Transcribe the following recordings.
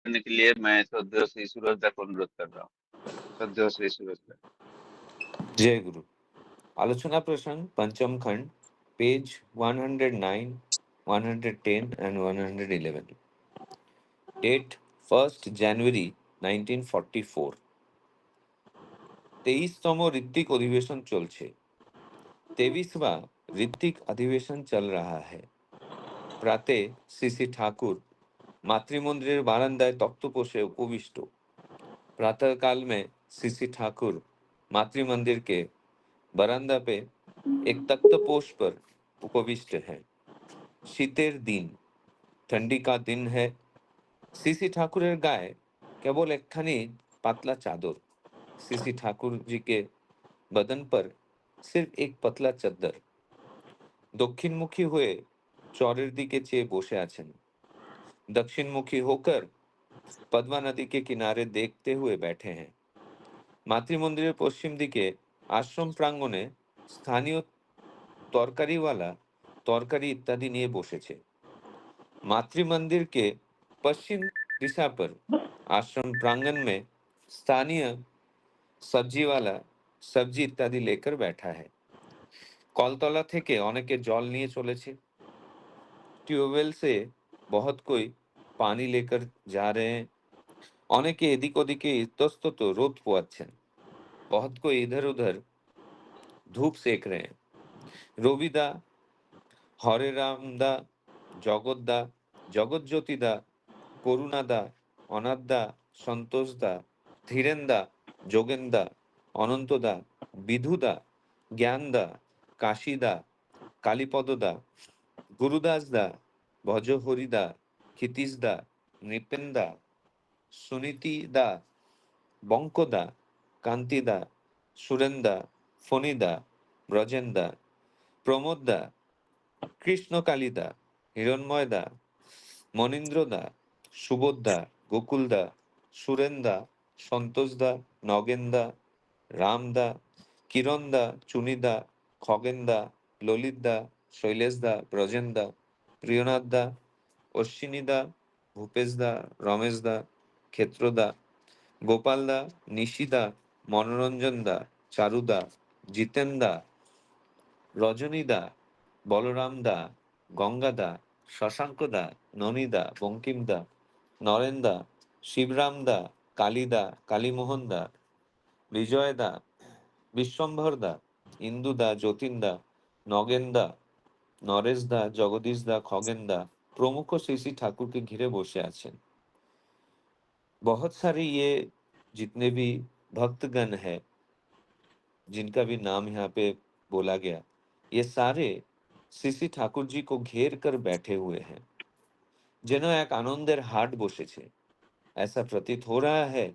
करने के लिए मैं श्रद्धेय श्री सूरज दा को अनुरोध कर रहा हूँ। श्रद्धेय श्री सूरज दा। जय गुरु। आलोचना प्रसंग पंचम खंड, page 109, 110 and 111. Date 1st January 1944. 23তম ঋত্বিক अधिवेशन চলছে। 23वां ऋत्विक अधिवेशन चल रहा है। प्राते श्री ठाकुर मातृमंदिर बारांदाয় तख्तपोषे उपविष्ट। प्रातः काल में श्री ठाकुर मातृमंदिर के बरामदा पे एक तख्तपोष पर उपविष्ट हैं। शीतेर दिन, ठंडी का दिन है। श्री ठाकुरेर गाয়ে केवल एकखानी पातला चादर। श्री ठाकुर जी के बदन पर सिर्फ एक पतला चद्दर। दक्षिणमुखी हुए चौरेर दिके चेয়ে বসে আছেন। दक्षिणमुखी होकर पद्मा नदी के किनारे देखते हुए बैठे हैं। मातृमंदिरेर पश्चिम दिके आश्रम प्रांगणे स्थानीय तरकारीवाला तरकारी इत्यादि निয়ে বসেছে। मातृमंदिर के पश्चिम दिशा पर आश्रम प्रांगण में स्थानीय सब्जी वाला सब्जी इत्यादि लेकर बैठा है। कलतला থেকে অনেকে জল নিয়ে চলেছে। ट्यूबवेल से बहुत कोई पानी लेकर जा रहे हैं। অনেকে এদিক ওদিকে ইতস্তত রোদ পোয়াচ্ছেন। बहुत कोई इधर उधर धूप सेक रहे हैं। রবিদা, হরেরামদা, জগৎদা, জগৎজ্যোতিদা, করুণাদা, অনাথদা, সন্তোষদা, ধীরেনদা, যোগেনদা, অনন্তদা, বিধুদা, জ্ঞানদা, কাশীদা, কালীপদদা, গুরুদাসদা, ভজহরিদা, ক্ষিতীশদা, নৃপেনদা, সুনীতিদা, বঙ্কদা, কান্তিদা, সুরেন্দা, ফণিদা, ব্রজেনদা, প্রমোদদা, কৃষ্ণকালীদা, হিরণময়দা, মনীন্দ্রদা, সুবোধদা, গোকুলদা, সুরেন্দা, সন্তোষদা, নগেনদা, রামদা, কিরণদা, চুনিদা, খগেনদা, ললিতদা, শৈলেশদা, ব্রজেনদা, প্রিয়নাথদা, অশ্বিনীদা, ভূপেশদা, রমেশদা, ক্ষেত্রদা, গোপালদা, নিশিদা, মনোরঞ্জনদা, চারুদা, জিতেনদা, রজনীদা, বলরামদা, গঙ্গাদা, শশাঙ্কদা, ননীদা, বঙ্কিমদা, নরেনদা, শিবরামদা, কালীদা, কালীমোহনদা, বিজয়দা, বিশ্বম্ভরদা, ইন্দুদা, যতীনদা, নগেনদা, नरेशदा, जगदीशदा, खगेनदा प्रमुख श्री ठाकुर के घिरे बसे आছেন। बहुत सारे ये जितने भी भक्तगण हैं, जिनका भी नाम यहाँ पे बोला गया, ये सारे श्री ठाकुर जी को घेर कर बैठे हुए हैं। যেন এক আনন্দের হাট বসেছে। ऐसा प्रतीत हो रहा है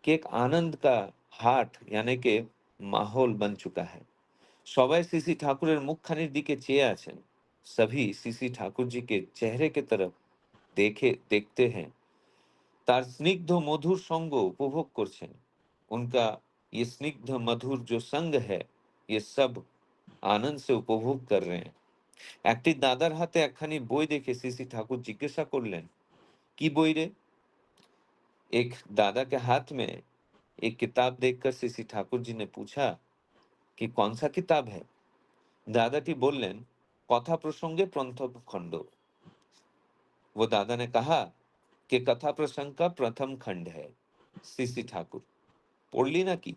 कि एक आनंद का हाट यानी के माहौल बन चुका है। সবাই শ্রী ঠাকুরের মুখখানির দিকে চেয়ে আছেন। सभी श्री ठाकुर जी के चेहरे के तरफ देखते हैं। तार स्निग्ध मधुर संग उपभोग करছেন। उनका ये स्निग्ध मधुर जो संग है, ये सब आनंद से उपभोग कर रहे हैं। একটি দাদার হাতে একখানি বই দেখে শ্রী ঠাকুর জিজ্ঞাসা করলেন, কি বই রে? एक दादा के हाथ में एक किताब देखकर श्री ठाकुर जी ने पूछा कि कौन सा किताब है? दादाटी बोललेन, कथा प्रसंगे प्रथम खंड। वो दादा ने कहा कि कथा प्रसंग का प्रथम खंड है। श्री ठाकुर, पढ़ ली ना की?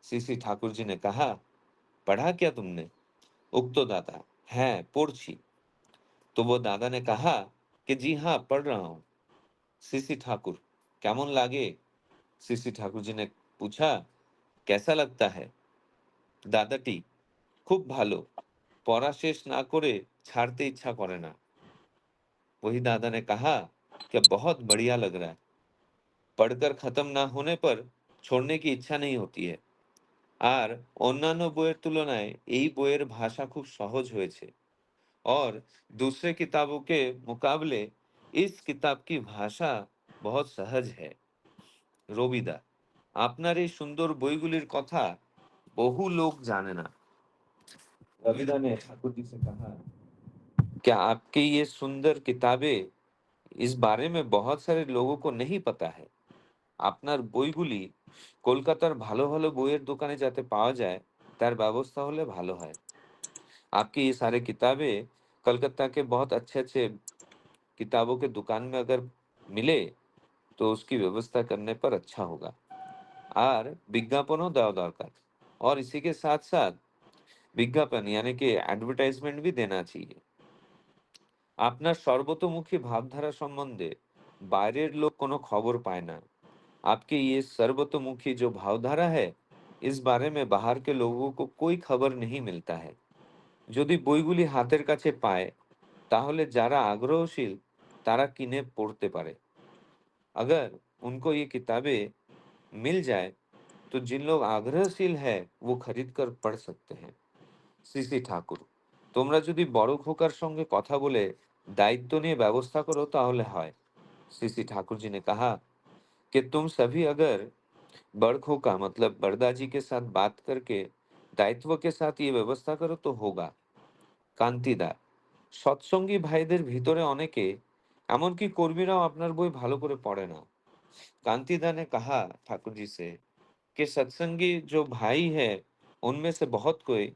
श्री ठाकुर जी ने कहा, पढ़ा क्या तुमने? उक्तो दादा, है पढ़ी। तो वो दादा ने कहा कि जी हाँ, पढ़ रहा हूं। श्री ठाकुर, केमन लागे? श्री ठाकुर जी ने पूछा, कैसा लगता है? दादाटी, खूब भालो, पढ़ा शेष ना करे छाड़ते इच्छा करे ना। वही दादा ने कहा कि बहुत बढ़िया लग रहा है, पढ़कर खत्म ना होने पर छोड़ने की इच्छा नहीं होती है। আর অন্যান্য বইয়ের তুলনায় এই বইয়ের ভাষা খুব সহজ হয়েছে और दूसरे किताबों के मुकाबले इस किताब की भाषा बहुत सहज है। রবিদা, আপনার এই সুন্দর বইগুলির কথা বহু লোক জানে না। रविदा ने ठाकुर जी से कहा, क्या आपकी ये सुंदर किताबें इस बारे में बहुत सारे लोगों को नहीं पता है। আপনার বইগুলি কলকাতার ভালো ভালো বইয়ের দোকানে যাতে পাওয়া যায় তার ব্যবস্থা হলে ভালো হয়। आपकी ये सारे किताबें कलकत्ता के बहुत अच्छे अच्छे किताबों के दुकान में अगर मिले तो उसकी व्यवस्था करने पर अच्छा होगा। আর বিজ্ঞাপনও দেওয়া দরকার। और इसी के साथ साथ विज्ञापन यानी कि एडवर्टाइजमेंट भी देना चाहिए। আপনার সর্বতোমুখী ভাবধারা সম্বন্ধে বাইরের লোক কোনো খবর পায় না। आपकी ये सर्वतोमुखी जो भावधारा है, इस बारे में बाहर के लोगों को कोई खबर नहीं मिलता है। যদি বইগুলি হাতের কাছে পায়, তাহলে যারা আগ্রহশীল তারা কিনে পড়তে পারে। अगर उनको ये किताबें मिल जाए, तो जिन लोग आग्रहशील है, वो खरीद कर पढ़ सकते हैं। সিসি ঠাকুর, তোমরা যদি বড় খোকার সঙ্গে কথা বলে दायित्व নিয়ে ব্যবস্থা করো তাহলে হয়। सीसी ठाकुर जी ने कहा कि तुम सभी अगर बड़ खोका मतलब बड़दाजी के साथ बात करके दायित्व के साथ ये व्यवस्था करो तो होगा। কান্তিদা, সৎসঙ্গী ভাইদের ভিতরে অনেকে এমনকি কর্মীরাও আপনার বই ভালো করে পড়ে না। कांतिदा ने कहा ठाकुर जी से कि सत्संगी जो भाई है उनमें से बहुत कोई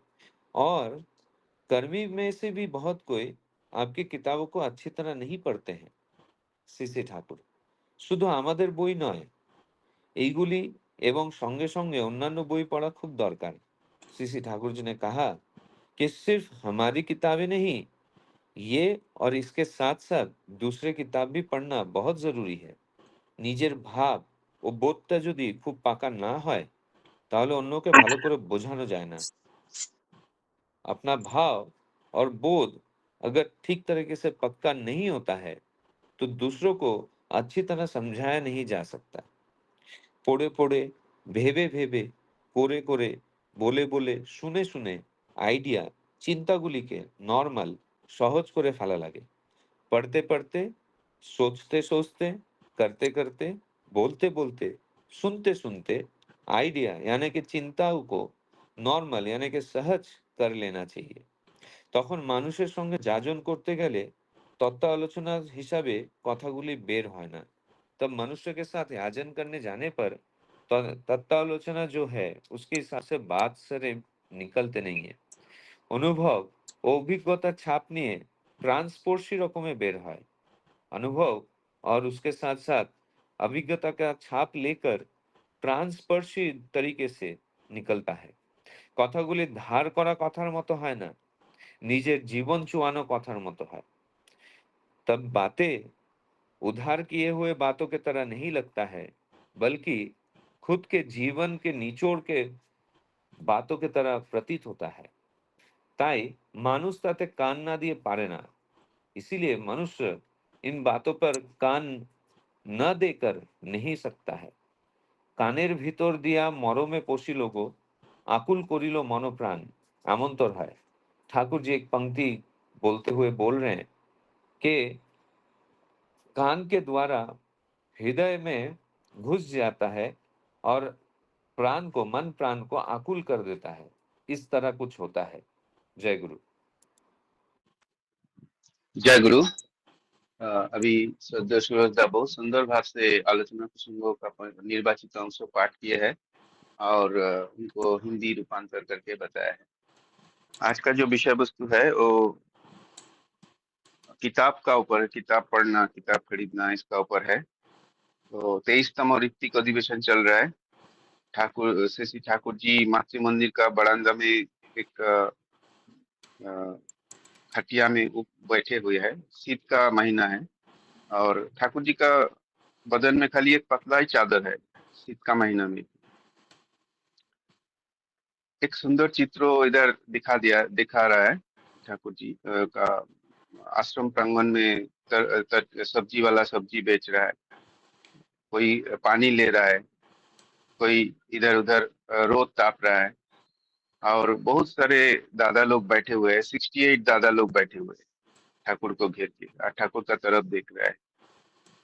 और कर्मी में से भी बहुत कोई आपकी किताबों को अच्छी तरह नहीं पढ़ते हैं। সিসি ঠাকুর, শুধু আমাদের বই নয়, এইগুলি এবং সঙ্গে সঙ্गे অন্যান্য বই पढ़ा खूब दरकार। सीसी ठाकुर जी ने कहा कि सिर्फ हमारी किताबें नहीं, ये और इसके साथ साथ दूसरे किताब भी पढ़ना बहुत जरूरी है। নিজের ভাব ও বোধটা যদি খুব পাকা না হয় তাহলে অন্যকে ভালো করে বোঝানো যায় না। अपना भाव और बोध अगर ठीक तरीके से पक्का नहीं होता है तो दूसरों को अच्छी तरह समझाया नहीं जा सकता। পড়ে পড়ে, ভেবে ভেবে, করে করে, বলে বলে, শুনে শুনে আইডিয়া, চিন্তাগুলিকে নরমাল, সহজ করে ফেলা লাগে। पढ़ते पढ़ते, सोचते सोचते, करते करते, बोलते बोलते, सुनते सुनते आइडिया यानी कि चिंताओं को नॉर्मल यानी कि सहज कर लेना चाहिए। তখন মানুষের সঙ্গে যাজন করতে গেলে তত্ত্ব आलोचना हिसाबे কথাগুলি বের হয় না। तब मनुष्य के साथ याजन करने जाने पर तत्व आलोचना जो है उसके हिसाब से बात सरे निकलते नहीं है। অনুভব ও অভিজ্ঞতার ছাপ নিয়ে ট্রান্সপোর্সি রকমে বের হয়। अनुभव और उसके साथ साथ अभिज्ञता का छाप लेकर ট্রান্সপার্সি তরিকে সে নিকলতা है। কথাগুলি ধার করা কথার মতো হয় না, নিজের জীবন চুয়ানো কথার মতো হয়। तब बातें उधार किए हुए बातों की तरह नहीं लगता है, बल्कि खुद के जीवन के निचोड़ के बातों की तरह प्रतीत होता है। তাই মানুষ তাতে কান না দিয়ে পারে না। इसीलिए मनुष्य इन बातों पर कान न देकर नहीं सकता है। কানের ভিতর দিয়া মরমে পশিল গো, आकुल करिल मनप्राण, আমন্তর হয়। ठाकुर जी एक पंक्ति बोलते हुए बोल रहे हैं कि कान के द्वारा हृदय में घुस जाता है और प्राण को मन प्राण को आकुल कर देता है। इस तरह कुछ होता है। जय गुरु। जय गुरु। अभी श्रद्धेय सूरजदा बहुत सुंदर भाव से आलोचना प्रसंगों का निर्वाचित अंशों पाठ किए हैं और उनको हिंदी रूपांतर करके बताया है। आज का जो विषय वस्तु है वो किताब का ऊपर, किताब पढ़ना, किताब खरीदना, इसका ऊपर है। तो 23तम ऋत्विक अधिवेशन चल रहा है। ठाकुर सीसी ठाकुर जी मातृ मंदिर का बरामदा में एक अ, खटिया में बैठे हुए हैं। शीत का महीना है और ठाकुर जी का बदन में खाली एक पतला ही चादर है। शीत का महीना में एक सुंदर चित्र इधर दिखा रहा है। ठाकुर जी का आश्रम प्रांगण में सब्जी वाला सब्जी बेच रहा है, कोई पानी ले रहा है, कोई इधर उधर रोड ताप रहा है और बहुत सारे दादा लोग बैठे हुए हैं। 68 दादा लोग बैठे हुए हैं ठाकुर को घेर के और ठाकुर का तरफ देख रहा है।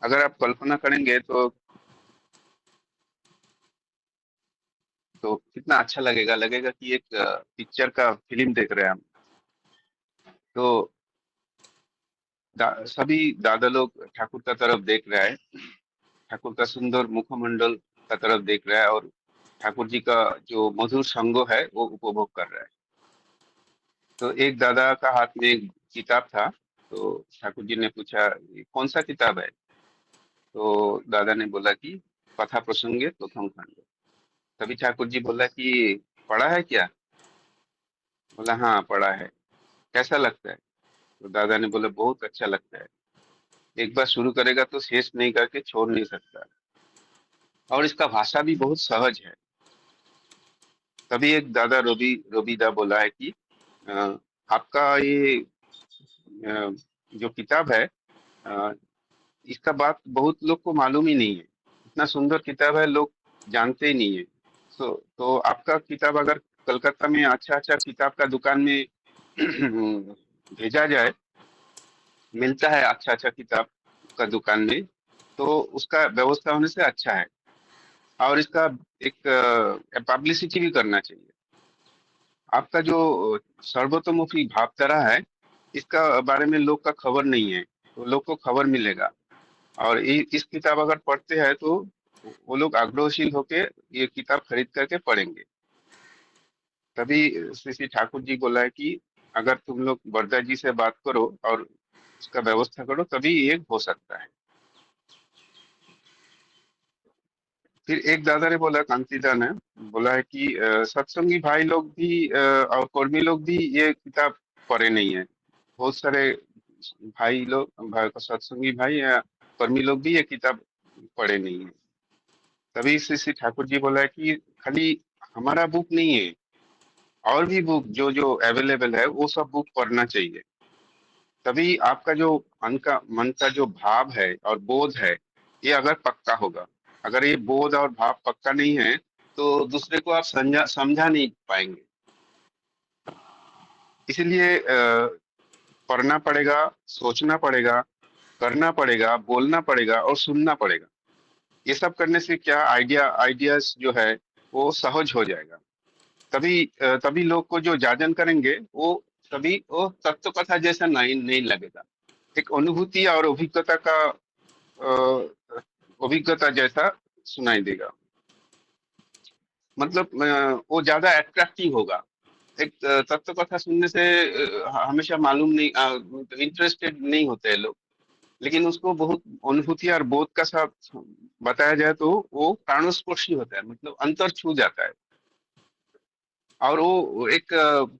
अगर आप कल्पना करेंगे तो कितना अच्छा लगेगा। लगेगा कि एक पिक्चर का फिल्म देख रहे हैं हम। तो सभी दादा लोग ठाकुर का तरफ देख रहा है, ठाकुर का सुंदर मुखमंडल का तरफ देख रहा है और ठाकुर जी का जो मधुर संग है वो उपभोग कर रहा है। तो एक दादा का हाथ में एक किताब था, तो ठाकुर जी ने पूछा, "ये कौन सा किताब है?" तो दादा ने बोला कि कथा प्रसंगे प्रथम खंड। तभी ठाकुर जी बोला कि पढ़ा है क्या? बोला हाँ पढ़ा है। कैसा लगता है? तो दादा ने बोला बहुत अच्छा लगता है, एक बार शुरू करेगा तो शेष नहीं करके छोड़ नहीं सकता, और इसका भाषा भी बहुत सहज है। तभी एक दादा रोबीदा बोला है कि अ, आपका ये जो किताब है, अ, इसका बात बहुत लोग को मालूम ही नहीं है, इतना सुंदर किताब है, लोग जानते ही नहीं है। तो आपका किताब अगर कलकत्ता में अच्छा अच्छा किताब का दुकान में भेजा जाए, मिलता है अच्छा अच्छा किताब का दुकान में, तो उसका व्यवस्था होने से अच्छा है। और इसका एक पब्लिसिटी भी करना चाहिए। आपका जो सर्वतोमुखी भावधारा है, इसका बारे में लोग का खबर नहीं है, तो लोग को खबर मिलेगा। और इस किताब अगर पढ़ते हैं तो वो लोग आग्रहशील होके ये किताब खरीद करके पढ़ेंगे। तभी श्री श्री ठाकुर जी बोला है कि अगर तुम लोग बरदा जी से बात करो और उसका व्यवस्था करो तभी ये हो सकता है। फिर एक दादा ने बोला, कांतिदा ने बोला है कि सत्संगी भाई लोग भी और कर्मी लोग भी ये किताब पढ़े नहीं है। बहुत सारे सत्संगी भाई या कर्मी लोग भी ये किताब पढ़े नहीं है। तभी श्री श्री ठाकुर जी बोला है कि खाली हमारा बुक नहीं है, और भी बुक जो जो अवेलेबल है वो सब बुक पढ़ना चाहिए। तभी आपका जो मन का जो भाव है और बोध है, ये अगर पक्का होगा। अगर ये बोध और भाव पक्का नहीं है तो दूसरे को आप समझा नहीं पाएंगे। इसलिए पढ़ना पड़ेगा, सोचना पड़ेगा, करना पड़ेगा, बोलना पड़ेगा और सुनना पड़ेगा। ये सब करने से क्या आइडियाज जो है वो सहज हो जाएगा। तभी लोग को जो जाजन करेंगे वो तभी वो तत्व कथा जैसा नहीं नहीं लगेगा, एक अनुभूति और अभिज्ञता जैसा सुनाई देगा। मतलब वो ज्यादा अट्रैक्टिव होगा। एक तत्व कथा सुनने से हमेशा मालूम नहीं, इंटरेस्टेड नहीं होते हैं लोग, लेकिन उसको बहुत अनुभूति और बोध का साथ बताया जाए तो वो प्राणस्पर्शी होता है, मतलब अंतर छू जाता है। और वो एक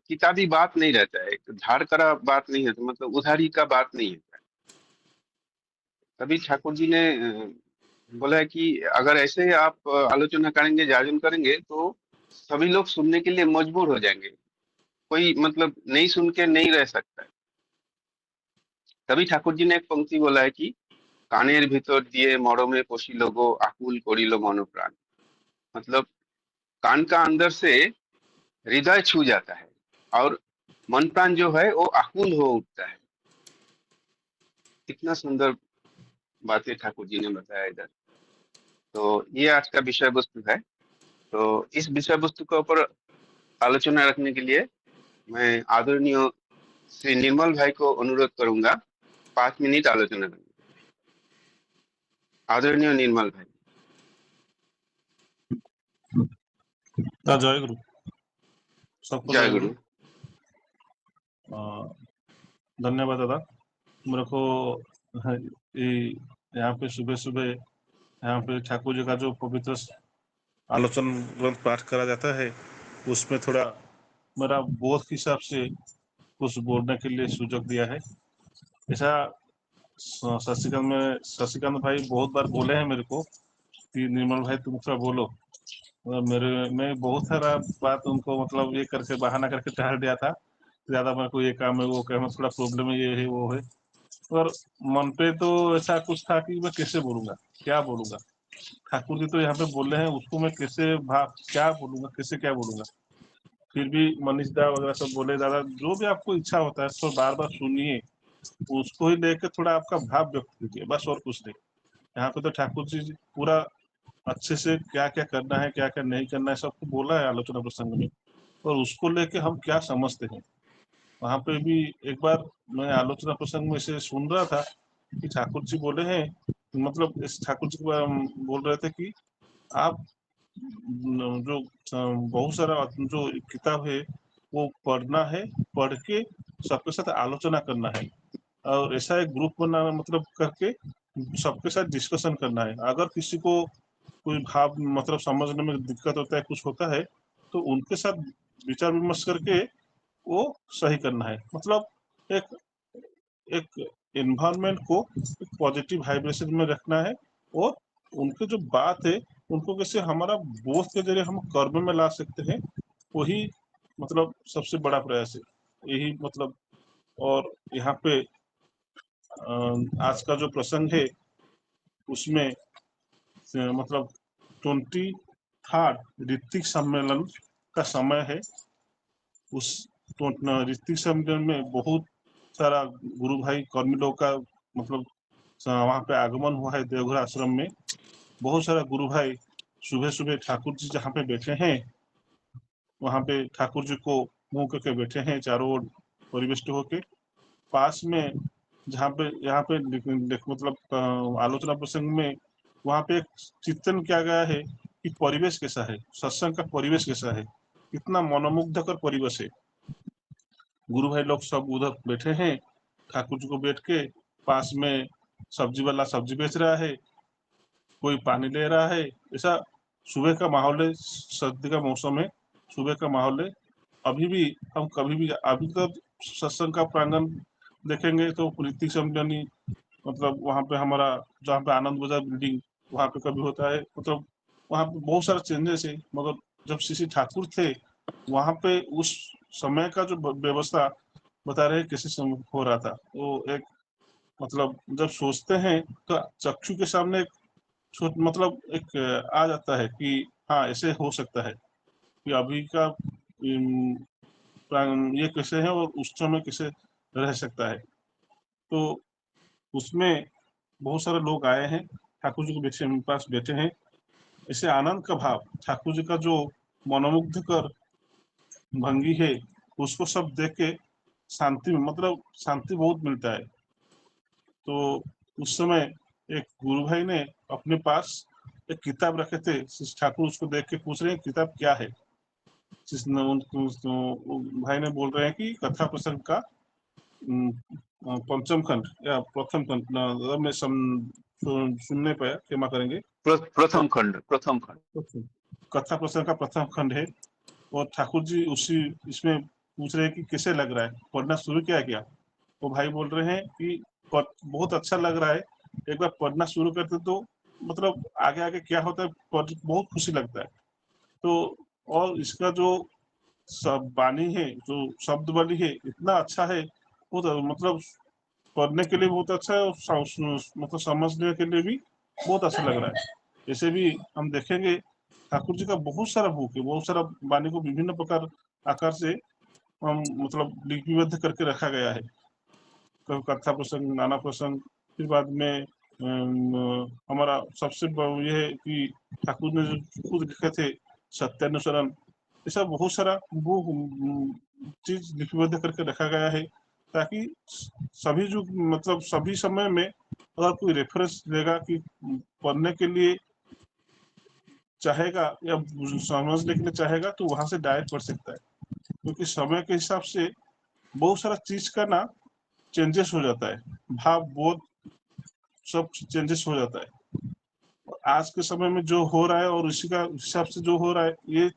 किताबी बात नहीं रहता है, एक धार करा बात नहीं है, तो मतलब उधारी का बात नहीं है। तभी ठाकुर जी ने बोला है कि अगर ऐसे आप आलोचना करेंगे, जाजन करेंगे तो सभी लोग सुनने के लिए मजबूर हो जाएंगे, कोई मतलब नहीं सुन के नहीं रह सकता है। तभी ठाकुर जी ने एक पंक्ति बोला है कि कानेर भीतर दिए मरमे पशिल गो आकुल करिल मन प्राण। मतलब कान का अंदर से हृदय छू जाता है और मन प्राण जो है वो आकुल हो उठता है। कितना सुंदर बातें ठाकुर जी ने बताया इधर। तो ये आज का विषय वस्तु है। तो इस विषय वस्तु के ऊपर आलोचना रखने के लिए मैं आदरणीय श्री निर्मल भाई को अनुरोध करूंगा 5 मिनट आलोचना करने। आदरणीय निर्मल भाई। जय गुरु सबको जय जय गुरु। गुरु। धन्यवाद दादा। मेरे को यहाँ पे सुबह सुबह यहाँ पे ठाकुर जी का जो पवित्र आलोचन ग्रंथ पाठ करा जाता है उसमें थोड़ा मेरा बोध के हिसाब से कुछ बोलने के लिए सुযোগ दिया है। ऐसा शशिकांत भाई बहुत बार बोले हैं मेरे को कि निर्मल भाई तुम थोड़ा बोलो। मैं बहुत सारा बात उनको मतलब ये करके बहाना करके टाल दिया था, ज्यादा मेरे को ये काम है वो काम है, थोड़ा प्रॉब्लम है, ये है वो है। पर मन पे तो ऐसा कुछ था कि मैं कैसे बोलूंगा, क्या बोलूंगा। ठाकुर जी तो यहाँ पे बोले हैं, उसको मैं कैसे भाव क्या बोलूंगा, कैसे क्या बोलूंगा। फिर भी मनीष दा वगैरह सब बोले दादा जो भी आपको इच्छा होता है तो बार बार सुनिए, उसको ही लेकर थोड़ा आपका भाव व्यक्त कीजिए, बस और कुछ नहीं। यहाँ पे तो ठाकुर जी पूरा अच्छे से क्या क्या करना है क्या क्या नहीं करना है सबको बोला है आलोचना प्रसंग में, और उसको लेके हम क्या समझते हैं वहां पे भी एक बार मैं आलोचना प्रसंग में से सुन रहा था कि ठाकुर जी बोले हैं, मतलब इस ठाकुर जी बोल रहे थे कि आप जो बहुत सारा जो किताब है वो पढ़ना है, पढ़ के सबके साथ आलोचना करना है और ऐसा एक ग्रुप बनाना, मतलब करके सबके साथ डिस्कशन करना है। अगर किसी को कोई भाव मतलब समझने में दिक्कत होता है, कुछ होता है, तो उनके साथ विचार विमर्श करके वो सही करना है। मतलब एक एक एनवायरनमेंट को एक पॉजिटिव वाइब्रेशन में रखना है और उनके जो बात है उनको कैसे हमारा बोध के जरिए हम कर्म में ला सकते हैं, वही मतलब सबसे बड़ा प्रयास है, यही मतलब। और यहाँ पे आज का जो प्रसंग है उसमें मतलब 23rd ऋत्विक सम्मेलन का समय है। उस ऋत्विक सम्मेलन में बहुत सारा गुरु भाई कर्मी लोग का मतलब वहाँ पे आगमन हुआ है देवघर आश्रम में। बहुत सारा गुरु भाई सुबह सुबह ठाकुर जी जहाँ पे बैठे हैं वहाँ पे ठाकुर जी को मुंह करके बैठे हैं, चारों ओर परिवेष्ट होके। पास में जहाँ पे यहाँ पे मतलब आलोचना प्रसंग में वहाँ पे एक चिंतन किया गया है कि परिवेश कैसा है, सत्संग का परिवेश कैसा है, कितना मनोमुग्धकर परिवेश है। गुरु भाई लोग सब उधर बैठे हैं, ठाकुर जी को बैठ के पास में सब्जी वाला सब्जी बेच रहा है, कोई पानी ले रहा है। ऐसा सुबह का माहौल है, सर्दी का मौसम है, सुबह का माहौल है। अभी भी हम कभी भी अभी तो सत्संग का प्रांगण देखेंगे तो ऋत्विक सम्मेलनी मतलब वहाँ पे हमारा जहाँ पे आनंद बाजार बिल्डिंग वहाँ पे कभी होता है, मतलब वहाँ पे बहुत सारा चेंजेस है। मगर जब श्री ठाकुर थे वहाँ पे उस समय का जो व्यवस्था बता रहे कैसे हो रहा था, वो एक मतलब जब सोचते हैं तो चक्षु के सामने एक मतलब एक आ जाता है कि हाँ ऐसे हो सकता है कि अभी का ये कैसे है और उस समय कैसे रह सकता है। तो उसमें बहुत सारे लोग आए हैं, ठाकुर जी के पास बैठे हैं। इसे आनंद का भाव, ठाकुर जी का जो मनोमुग्धकर भंगी है उसको सब देख के शांति मतलब शांति बहुत मिलता है। तो उस समय एक गुरु भाई ने अपने पास एक किताब रखे थे, ठाकुर उसको देख के पूछ रहे हैं किताब क्या है। जिसने भाई ने बोल रहे हैं कि कथा प्रसंग का पंचम खंड या प्रथम खंड, मैं सुनने पाया, क्षमा करेंगे। प्रथम खंड, प्रथम खंड। कथा प्रसंग का प्रथम खंड है और ठाकुर जी उसी इसमें पूछ रहे हैं कि कैसे लग रहा है, पढ़ना शुरू किया क्या। वो भाई बोल रहे हैं कि बहुत अच्छा लग रहा है, एक बार पढ़ना शुरू करते तो मतलब आगे आगे क्या होता है बहुत खुशी लगता है। तो और इसका जो सब वाणी है, जो शब्द वाली है, इतना अच्छा है, बहुत मतलब पढ़ने के लिए बहुत अच्छा है और मतलब समझने के लिए भी बहुत अच्छा लग रहा है। ऐसे भी हम देखेंगे ठाकुर जी का बहुत सारा बुक है, बहुत सारा वाणी को विभिन्न प्रकार आकार से हम मतलब लिपिबद्ध करके रखा गया है। कथा प्रसंग, नाना प्रसंग, फिर बाद में हमारा सबसे ये है कि ठाकुर ने जो खुद लिखे थे सत्यानुसरण, ऐसा बहुत सारा वो चीज लिपिबद्ध करके रखा गया है ताकि सभी जो मतलब सभी समय में अगर कोई रेफरेंस देगा कि पढ़ने के लिए चाहेगा या समझने के लिए चाहेगा तो वहां से डायरेक्ट पढ़ सकता है। क्योंकि समय के हिसाब से बहुत सारा चीज का ना चेंजेस हो जाता है, भाव बोध सब चेंजेस हो जाता है। और आज के समय में जो हो रहा है और इसी का हिसाब से जो हो रहा है, ये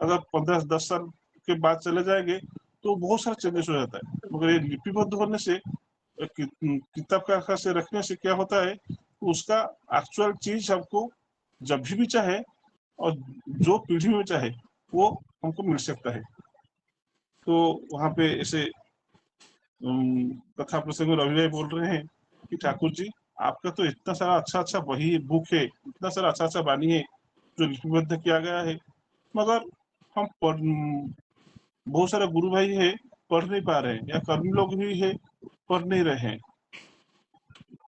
अगर 15-10 साल के बाद चले जाएंगे तो बहुत सारा चेंजेस हो जाता है। मगर ये लिपिबद्ध होने से किताब का आकार से रखने से क्या होता है, उसका एक्चुअल चीज हमको जब भी चाहे और जो पीढ़ी में चाहे वो हमको मिल सकता है। तो वहाँ पे ऐसे कथा प्रसंग में रवि भाई बोल रहे हैं कि ठाकुर जी आपका तो इतना सारा अच्छा अच्छा वही बुक है, इतना सारा अच्छा अच्छा वाणी है जो लिपिबद्ध किया गया है, मगर हम बहुत सारे गुरु भाई है पढ़ नहीं पा रहे हैं या कर्मी लोग भी है पढ़ नहीं रहे हैं,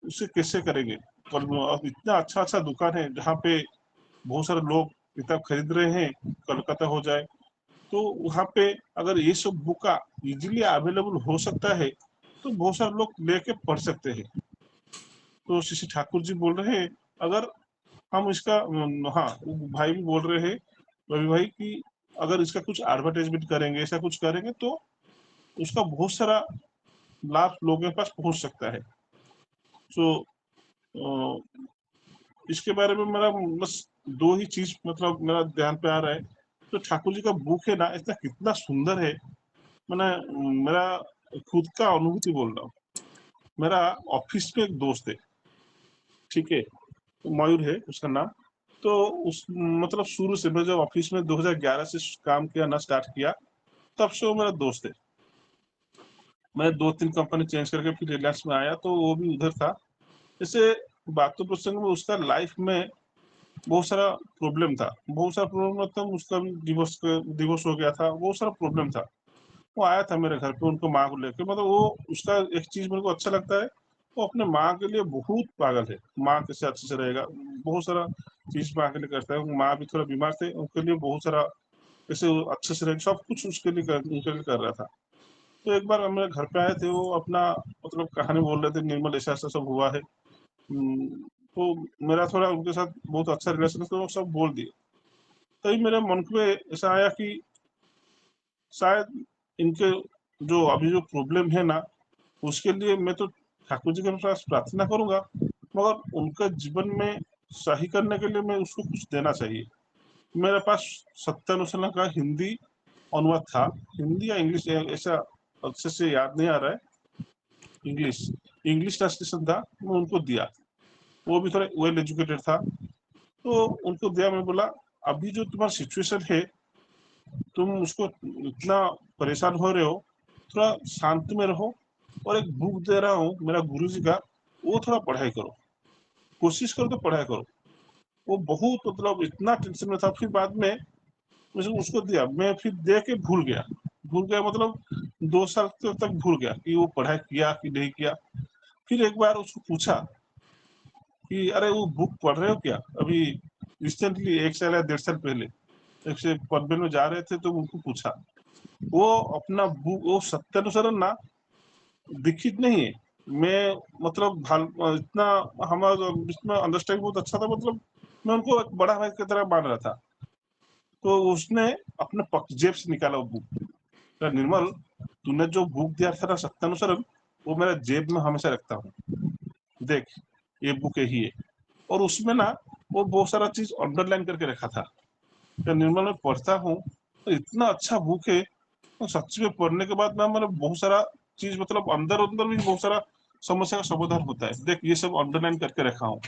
उसे कैसे करेंगे। अब इतना अच्छा अच्छा दुकान है जहाँ पे बहुत सारे लोग किताब खरीद रहे हैं, कलकत्ता हो जाए, तो वहाँ पे अगर ये सब बुक का इजीली अवेलेबल हो सकता है तो बहुत सारे लोग लेके पढ़ सकते हैं। तो श्री ठाकुर जी बोल रहे हैं अगर हम इसका हाँ वो भाई भी बोल रहे हैं रवि भाई कि अगर इसका कुछ एडवर्टाइजमेंट करेंगे, ऐसा कुछ करेंगे तो उसका बहुत सारा लाभ लोगों के पास पहुंच सकता है। सो इसके बारे में मेरा बस दो ही चीज मतलब मेरा ध्यान पे आ रहा है। तो ठाकुर जी का बुक है ना इतना कितना सुंदर है, मैंने मेरा खुद का अनुभूति बोल रहा हूँ। मेरा ऑफिस में एक दोस्त है, ठीक है, तो मयूर है उसका नाम। तो उस मतलब शुरू से मैं जब ऑफिस में 2011 से काम किया ना स्टार्ट किया तब से वो मेरा दोस्त है। मैं 2-3 कंपनी चेंज करके फिर रिलायंस में आया तो वो भी उधर था। जैसे बातों प्रसंग में उसका लाइफ में बहुत सारा प्रॉब्लम था, बहुत सारा प्रॉब्लम मतलब उसका भी डिवोर्स हो गया था, बहुत सारा प्रॉब्लम था। वो आया था मेरे घर पे उनको माँ को लेके, मतलब वो उसका एक चीज मेरे को अच्छा लगता है, वो अपने माँ के लिए बहुत पागल है। माँ कैसे अच्छे से रहेगा, बहुत सारा चीज माँ के लिए करता है। माँ भी थोड़ा बीमार थे, उनके लिए बहुत सारा कैसे वो अच्छे से रहेगा सब कुछ उसके लिए उनके लिए कर रहा था। तो एक बार मेरे घर पे आए थे, वो अपना मतलब कहानी बोल रहे थे, निर्मल ऐसा ऐसा सब हुआ है। तो मेरा थोड़ा उनके साथ बहुत अच्छा रिलेशन है तो वो सब बोल दिए। तभी मेरे मन पे ऐसा आया कि शायद इनके जो अभी जो प्रॉब्लम है ना उसके लिए मैं तो ठाकुर जी के पास प्रार्थना करूंगा, मगर उनका जीवन में सही करने के लिए मैं उसको कुछ देना चाहिए। मेरे पास सत्यानुशासन का हिंदी अनुवाद था, हिंदी या इंग्लिश ऐसा अच्छे से याद नहीं आ रहा है, इंग्लिश इंग्लिश ट्रांसलेशन था, मैं उनको दिया। वो भी थोड़ा वेल एजुकेटेड था, तो उनको दिया। मैं बोला अभी जो तुम्हारा सिचुएशन है, तुम उसको इतना परेशान हो रहे हो, थोड़ा शांति में रहो, और एक बुक दे रहा हूँ मेरा गुरु जी का, वो थोड़ा पढ़ाई करो, कोशिश करो तो पढ़ाई करो। वो बहुत मतलब इतना टेंशन में था, फिर बाद में मैंने उसको दिया, मैं फिर दे के भूल गया मतलब 2 साल तक भूल गया कि वो पढ़ाई किया कि नहीं किया। फिर एक बार उसको पूछा कि अरे वो बुक पढ़ रहे हो क्या, अभी रिसेंटली 1 साल या 1.5 साल पहले एक से पनवेल में जा रहे थे तो उनको पूछा। वो अपना बुक वो सत्यानुसरण ना दीक्षित नहीं है, मैं मतलब इतना हमारा इसमें अंडरस्टैंडिंग बहुत अच्छा था, मतलब मैं उनको एक बड़ा भाई की तरह मान रहा था। तो उसने अपने जेब से निकाला वो बुक, कहा निर्मल तूने जो बुक दिया था ना सत्यानुसरण, वो मेरा जेब में हमेशा रखता हूँ, देख ये बुक यही है। और उसमें ना वो बहुत सारा चीज अंडरलाइन करके रखा था। तो निर्मल में पढ़ता हूँ तो इतना अच्छा बुक है, तो सच में पढ़ने के बाद ना मतलब बहुत सारा चीज मतलब अंदर अंदर भी बहुत सारा समस्या का समाधान होता है। देख ये सब अंडरलाइन करके रखा हूँ,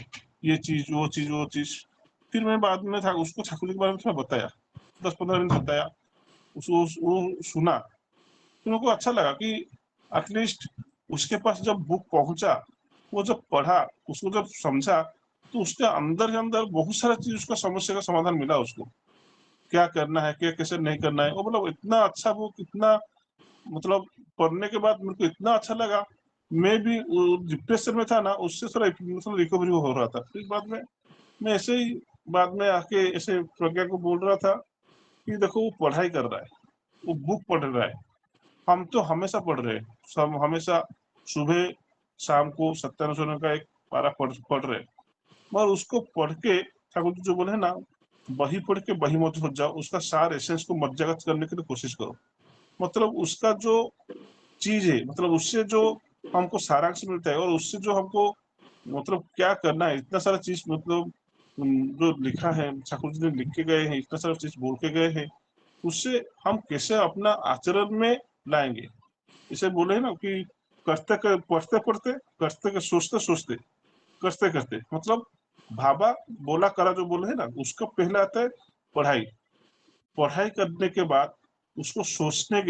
ये चीज वो चीज वो चीज। फिर मैं बाद में था उसको ठाकुर जी के बारे में थोड़ा बताया, 10-15 मिनट बताया, उसको वो सुना, तो मेरे को अच्छा लगा कि एटलीस्ट उसके पास जब बुक पहुंचा, वो जब पढ़ा, उसको जब समझा, तो उसके अंदर ही अंदर बहुत सारा चीज उसका समस्या का समाधान मिला उसको, क्या करना है क्या कैसे नहीं करना है। वो मतलब इतना अच्छा बुक, इतना मतलब पढ़ने के बाद मेरे को इतना अच्छा लगा। मैं भी डिप्रेशन में था ना, उससे थोड़ा मतलब रिकवरी हो रहा था। फिर बाद में मैं ऐसे ही बाद में आके ऐसे प्रज्ञा को बोल रहा था कि देखो वो पढ़ाई कर रहा है, वो बुक पढ़ रहा है, हम तो हमेशा पढ़ रहे हैं, सब हमेशा सुबह शाम को सत्यानुशासन का एक पारा पढ़ रहे हैं। मगर उसको पढ़ के ठाकुर जी जो बोले हैं ना, वही पढ़ के वही मत हो जाओ, उसका सार एसेंस को मज्जागत करने के लिए कोशिश करो। मतलब उसका जो चीज है, मतलब उससे जो हमको सारांश मिलता है और उससे जो हमको मतलब क्या करना है, इतना सारा चीज मतलब जो लिखा है ठाकुर जी ने लिख के गए हैं, इतना सारा चीज बोल के गए हैं, उससे हम कैसे अपना आचरण में लाएंगे। इसे बोले है ना कि पढ़ते पढ़ते, करते सोचते सोचते, करते करते, मतलब भाबा बोला करा जो बोले है ना, उसका पहले आता है पढ़ाई। पढ़ाई करने के बाद उसको सोचने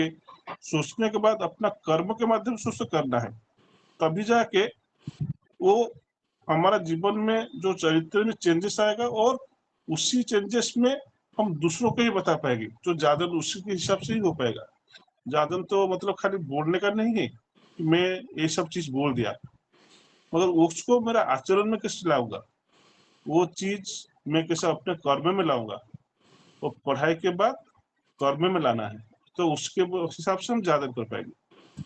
के बाद अपना कर्म के माध्यम से उसको करना है, तभी जाके वो हमारा जीवन में जो चरित्र में चेंजेस आएगा, और उसी चेंजेस में हम दूसरों को ही बता पाएंगे। जो ज्यादा उसी के हिसाब से ही हो पाएगा। जादन तो मतलब खाली बोलने का नहीं है कि मैं ये सब चीज बोल दिया, मगर उसको मेरा आचरण में कैसे लाऊंगा, वो चीज मैं कैसे अपने कर्म में लाऊंगा। तो पढ़ाई के बाद कर्म में लाना है, तो उसके हिसाब से हम ज्यादा कर पाएंगे।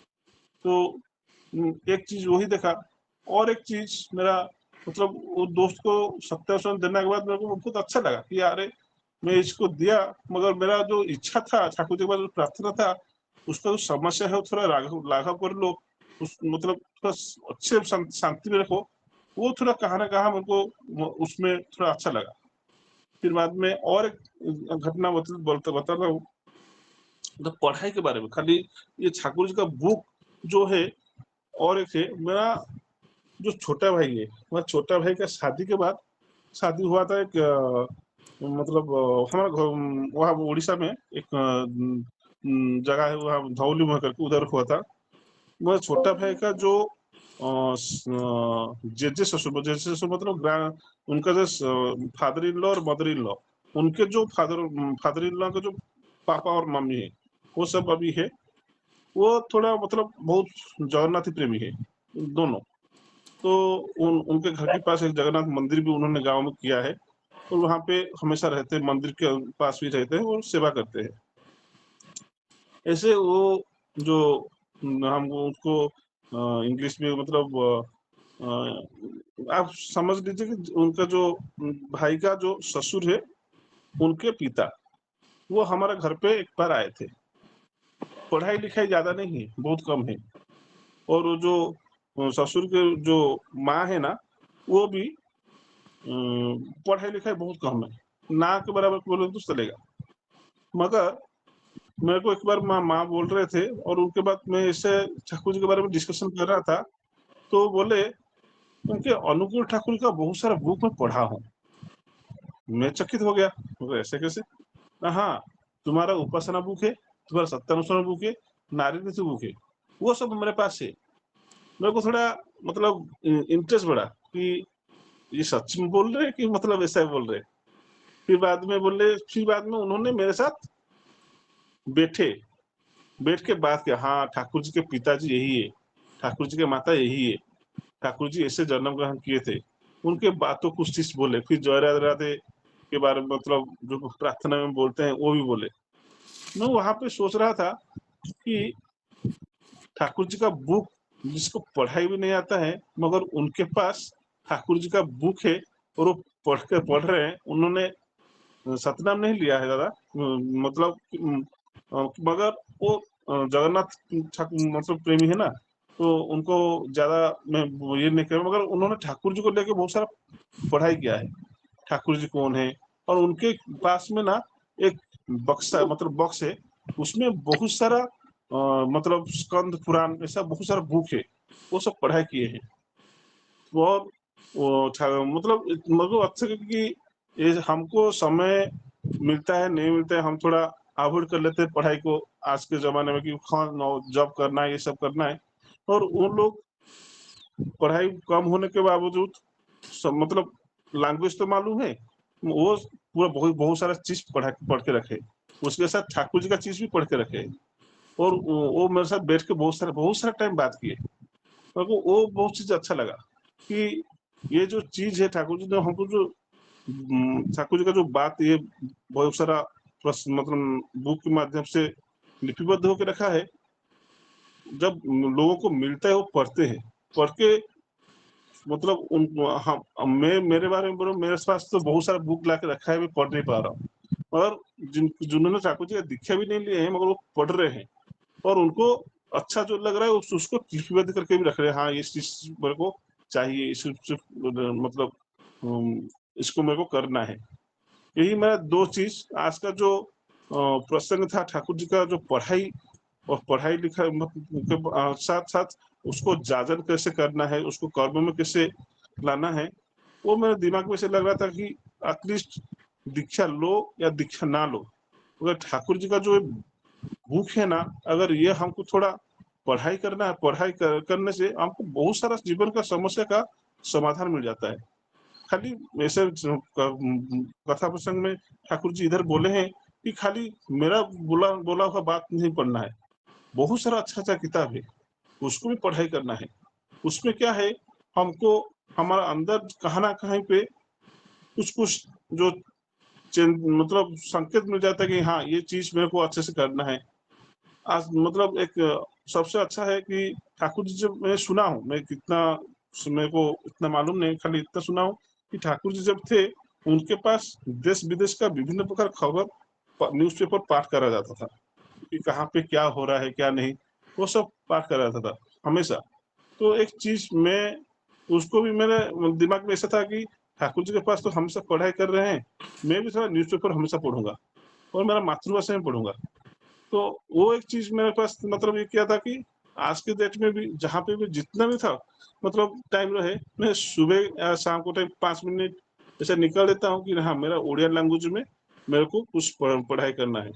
तो एक चीज वही देखा, और एक चीज मेरा मतलब वो दोस्त को सत्यावसान देने के बाद मेरे को बहुत अच्छा लगा कि यार मैं इसको दिया, मगर मेरा जो इच्छा था ठाकुर जी के पास जो प्रार्थना था, उसका जो समस्या है वो थोड़ा लाघव कर लो, उस मतलब थोड़ा अच्छे शांति में रखो, वो थोड़ा कहाँ ना कहाँ मेरे को उसमें थोड़ा अच्छा लगा। फिर बाद में और एक घटना बता रहा हूँ, तो पढ़ाई के बारे में खाली ये ठाकुर जी का बुक जो है, और एक है मेरा जो छोटा भाई है, मेरा छोटा भाई का शादी के बाद शादी हुआ था एक मतलब हमारा वहाँ उड़ीसा में एक जगह है वहाँ धौली में करके, उधर हुआ था। मेरा छोटा भाई का जो जेजे ससुर मतलब उनका जो फादर इन लॉ और मदर इन लॉ, उनके जो फादर इन लॉ के जो पापा और मम्मी है, वो सब अभी है। वो थोड़ा मतलब बहुत जगन्नाथ प्रेमी है दोनों। तो उनके घर के पास एक जगन्नाथ मंदिर भी उन्होंने गांव में किया है, और वहाँ पे हमेशा रहते हैं, मंदिर के पास भी रहते हैं और सेवा करते हैं। ऐसे वो जो हम उसको इंग्लिश में मतलब आप समझ लीजिए कि उनका जो भाई का जो ससुर है, उनके पिता, वो हमारे घर पे एक बार आए थे। पढ़ाई लिखाई ज्यादा नहीं है, बहुत कम है, और वो जो ससुर के जो माँ है ना, वो भी पढ़ाई लिखाई बहुत कम है, ना के बराबर बोले तो चलेगा। मगर मेरे को एक बार माँ बोल रहे थे, और उनके बाद मैं इससे ठाकुर जी के बारे में डिस्कशन कर रहा था, तो बोले उनके अनुकूल ठाकुर का बहुत सारा बुक में पढ़ा हूँ। मैं चकित हो गया, ऐसे कैसे? हाँ, तुम्हारा उपासना बुक है, तुम्हारा सत्यानुसरण बुक है, नारी नीति बुक है, वो सब मेरे पास है। मेरे को थोड़ा मतलब इंटरेस्ट बढ़ा कि ये सच में बोल रहे हैं कि मतलब ऐसा ही बोल रहे हैं। फिर बाद में उन्होंने मेरे साथ बैठ के बात किया। हाँ, ठाकुर जी के पिताजी यही है, ठाकुर जी के माता यही है, ठाकुर जी ऐसे जन्म ग्रहण किए थे। उनके बातों कुछ चीज बोले, फिर जय राधे राधे के बारे में मतलब जो प्रार्थना में बोलते हैं वो भी बोले। मैं वहां पे सोच रहा था कि ठाकुर जी का बुक जिसको पढ़ाई भी नहीं आता है, मगर उनके पास ठाकुर जी का बुक है, और वो पढ़ रहे हैं। उन्होंने सतनाम नहीं लिया है दादा, मतलब मगर वो जगन्नाथ ठाकुर मतलब प्रेमी है ना, तो उनको ज्यादा मैं ये नहीं कर, मगर उन्होंने ठाकुर जी को लेके बहुत सारा पढ़ाई किया है, ठाकुर जी कौन है। और उनके पास में ना एक बक्सा मतलब बॉक्स है, उसमें बहुत सारा मतलब स्कंद पुराण ऐसा बहुत सारा बुक है, वो सब पढ़ाई किए हैं। और मतलब अच्छा कि ये हमको समय मिलता है नहीं मिलता है, हम थोड़ा अवॉइड कर लेते हैं पढ़ाई को आज के जमाने में, कि हाँ जॉब करना है, ये सब करना है। और उन लोग पढ़ाई कम होने के बावजूद सब मतलब लैंग्वेज तो मालूम है, वो पूरा बहुत बहुत सारा चीज पढ़ के रखे, उसके साथ ठाकुर जी का चीज भी पढ़ के रखे। और वो मेरे साथ बैठ के बहुत सारा टाइम बात किए। मेरे को वो बहुत चीज अच्छा लगा कि ये जो चीज है ठाकुर जी ने हमको जो ठाकुर जी का जो बात ये बहुत सारा मतलब बुक के माध्यम से लिपिबद्ध होकर रखा है। जब लोगों को मिलता है वो पढ़ते हैं, पढ़ के मतलब हम मैं मेरे बारे में बोलो, मेरे पास तो बहुत सारा बुक ला के रखा है, मैं पढ़ नहीं पा रहा हूँ। और जिन्होंने ठाकुर जी का दीक्षा भी नहीं लिए हैं, मगर वो पढ़ रहे हैं, और उनको अच्छा जो लग रहा है उसको लिपिबद्ध करके भी रख रहे हैं। हाँ, ये चीज मेरे को चाहिए, मतलब इसको मेरे को करना है। यही मेरा दो चीज आज का जो प्रसंग था, ठाकुर जी का जो पढ़ाई और पढ़ाई लिखाई के साथ साथ उसको जाजन कैसे करना है, उसको कर्म में कैसे लाना है, वो मेरे दिमाग में से लग रहा था कि एटलीस्ट दीक्षा लो या दीक्षा ना लो, अगर ठाकुर जी का जो भूख है ना, अगर ये हमको थोड़ा पढ़ाई करना है, करने से हमको बहुत सारा जीवन का समस्या का समाधान मिल जाता है। खाली ऐसे कथा प्रसंग में ठाकुर जी इधर बोले हैं कि खाली मेरा बोला हुआ बात नहीं पढ़ना है, बहुत सारा अच्छा अच्छा किताब है, उसको भी पढ़ाई करना है। उसमें क्या है, हमको हमारा अंदर कहाँ ना कहीं पे कुछ कुछ जो मतलब संकेत मिल जाता है कि हाँ ये चीज मेरे को अच्छे से करना है। आज मतलब एक सबसे अच्छा है कि ठाकुर जी जब मैं सुना हूँ, मैं कितना मेरे को इतना मालूम नहीं, खाली इतना सुना हूँ कि ठाकुर जी जब थे उनके पास देश विदेश का विभिन्न प्रकार खबर न्यूज़पेपर पाठ करा जाता था कि कहाँ पे क्या हो रहा है क्या नहीं, वो सब पाठ करा जाता था हमेशा। तो एक चीज मैं उसको भी मेरे दिमाग में ऐसा था कि ठाकुर जी के पास तो हमेशा पढ़ाई कर रहे हैं, मैं भी थोड़ा न्यूज़पेपर हमेशा पढ़ूंगा और मेरा मातृभाषा में पढ़ूंगा। तो वो एक चीज मेरे पास मतलब ये किया था कि आज के डेट में भी जहाँ पे भी जितना भी था मतलब टाइम रहे, मैं सुबह या शाम को टाइम 5 मिनट ऐसा निकाल लेता हूँ कि हाँ मेरा उड़िया लैंग्वेज में मेरे को कुछ पढ़ाई करना है।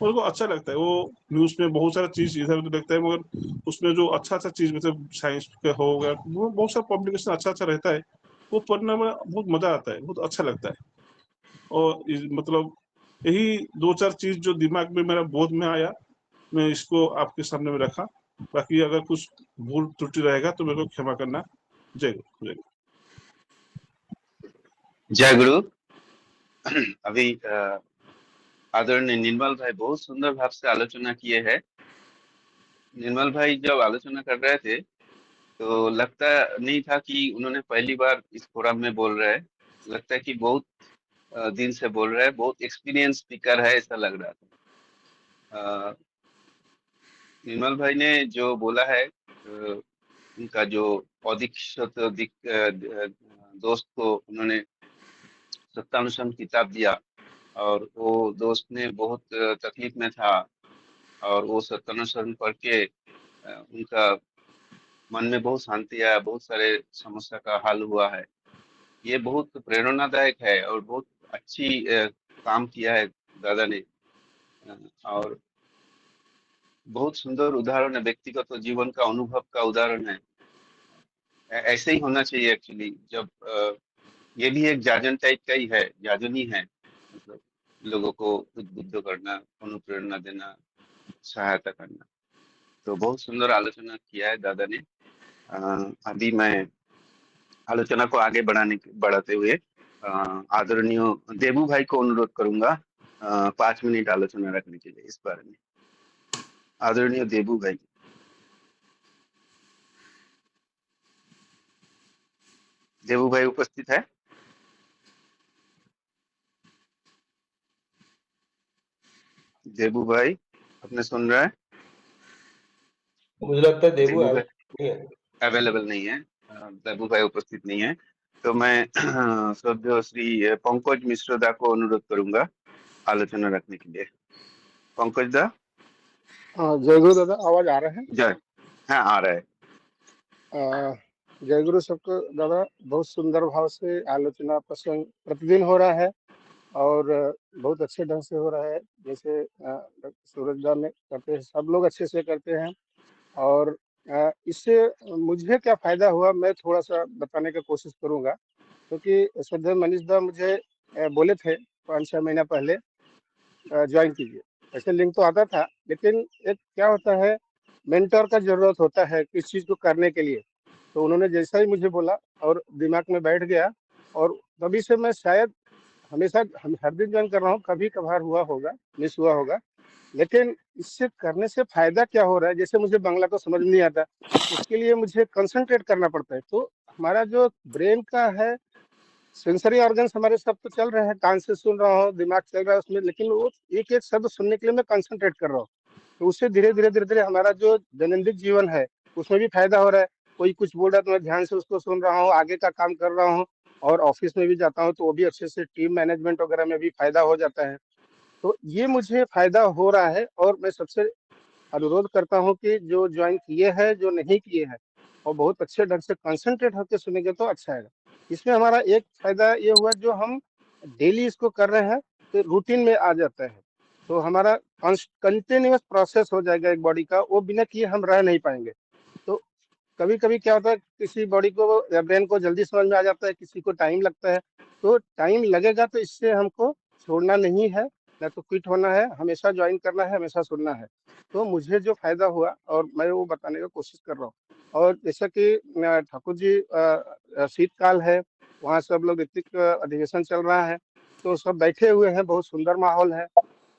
मेरे को अच्छा लगता है वो। न्यूज में बहुत सारा चीज इधर उधर लगता है, मगर उसमें जो अच्छा अच्छा चीज मतलब साइंस का हो गया, वो बहुत सारा पब्लिकेशन अच्छा अच्छा रहता है, वो पढ़ने में बहुत मजा आता है, बहुत अच्छा लगता है। और मतलब यही दो चार चीज जो दिमाग में मेरा बोध में आया, मैं इसको आपके सामने में रखा। बाकी अगर कुछ भूल त्रुटि रहेगा तो मेरे को क्षमा करना। जय गुरु, जय गुरु। जय गुरु। अभी आदरणीय निर्मल भाई बहुत सुंदर भाव से आलोचना किए हैं। निर्मल भाई जब आलोचना कर रहे थे तो लगता नहीं था कि उन्होंने पहली बार इस फोरम में बोल रहे हैं। लगता है कि बहुत दिन से बोल रहे हैं, बहुत एक्सपीरियंस स्पीकर है ऐसा लग रहा था। निर्मल भाई ने जो बोला है, उनका जो अधीक्षत दोस्त को उन्होंने सत्तानुसंध किताब दिया, और वो दोस्त ने बहुत तकलीफ में था, और वो सत्तानुसंध पढ़ के उनका मन में बहुत शांति आया, बहुत सारे समस्या का हल हुआ है। ये बहुत प्रेरणादायक है और बहुत अच्छी काम किया है दादा ने। अ, और बहुत सुंदर उदाहरण है, व्यक्तिगत तो जीवन का अनुभव का उदाहरण है। ऐसे ही होना चाहिए एक्चुअली। जब ये भी एक जाजन टाइप का ही है, जाजन ही है, मतलब लोगों को उद्बुद्ध करना, अनुप्रेरणा देना, सहायता करना। तो बहुत सुंदर आलोचना किया है दादा ने। अभी मैं आलोचना को आगे बढ़ाते हुए आदरणीय देबू भाई को अनुरोध करूंगा 5 मिनट आलोचना रखने के लिए इस बारे में। आदरणीय देबू भाई। देबू भाई उपस्थित है? देबू भाई आपने सुन रहा है? मुझे लगता है देबू देबू भाई नहीं है। अवेलेबल नहीं है। देबू भाई उपस्थित नहीं है। तो मैं श्रद्धेय श्री पंकज मिश्र दा को अनुरोध करूंगा आलोचना रखने के लिए। पंकज दा। हाँ, जय गुरु दादा, आवाज आ रहा है? जय। हाँ आ रहा है। जय गुरु सबको दादा। बहुत सुंदर भाव से आलोचना प्रसंग प्रतिदिन हो रहा है और बहुत अच्छे ढंग से हो रहा है। जैसे सूरज दा में करते हैं, सब लोग अच्छे से करते हैं। और इससे मुझे क्या फायदा हुआ, मैं थोड़ा सा बताने की कोशिश करूंगा। क्योंकि श्रद्धेय मनीष दा मुझे बोले थे 5-6 महीना पहले ज्वाइन कीजिए। ऐसे लिंक तो आता था, लेकिन एक क्या होता है, मेंटर का जरूरत होता है किस चीज को करने के लिए। तो उन्होंने जैसा ही मुझे बोला और दिमाग में बैठ गया, और तभी से मैं शायद हमेशा हर दिन ज्वाइन कर रहा हूँ। कभी कभार हुआ होगा, मिस हुआ होगा, लेकिन इससे करने से फायदा क्या हो रहा है। जैसे मुझे बांग्ला तो समझ नहीं आता, उसके लिए मुझे कंसंट्रेट करना पड़ता है। तो हमारा जो ब्रेन का है, सेंसरी ऑर्गन्स हमारे सब तो चल रहे हैं, कान से सुन रहा हूँ, दिमाग चल रहा है उसमें, लेकिन वो एक एक शब्द सुनने के लिए मैं कंसंट्रेट कर रहा हूँ। तो उससे धीरे धीरे धीरे धीरे हमारा जो दैनंदिन जीवन है उसमें भी फायदा हो रहा है। कोई कुछ बोल रहा है तो मैं ध्यान से उसको सुन रहा हूँ, आगे का काम कर रहा हूँ। और ऑफिस में भी जाता हूँ तो वो भी अच्छे से टीम मैनेजमेंट वगैरह में भी फायदा हो जाता है। तो ये मुझे फायदा हो रहा है, और मैं सबसे अनुरोध करता हूँ कि जो ज्वाइन किए हैं, जो नहीं किए हैं, और बहुत अच्छे ढंग से कंसंट्रेट होकर सुनेंगे तो अच्छा है। इसमें हमारा एक फायदा ये हुआ, जो हम डेली इसको कर रहे हैं तो रूटीन में आ जाता है। तो हमारा कंटिन्यूअस प्रोसेस हो जाएगा एक बॉडी का, वो बिना किए हम रह नहीं पाएंगे। तो कभी कभी क्या होता है, किसी बॉडी को या ब्रेन को जल्दी समझ में आ जाता है, किसी को टाइम लगता है। तो टाइम लगेगा, तो इससे हमको छोड़ना नहीं है, ना तो क्विट होना है, हमेशा ज्वाइन करना है, हमेशा सुनना है। तो मुझे जो फायदा हुआ और मैं वो बताने की कोशिश कर रहा हूँ। और जैसा कि ठाकुर जी शीतकाल है, वहाँ सब लोग ऋतिक अधिवेशन चल रहा है। तो सब बैठे हुए हैं, बहुत सुंदर माहौल है।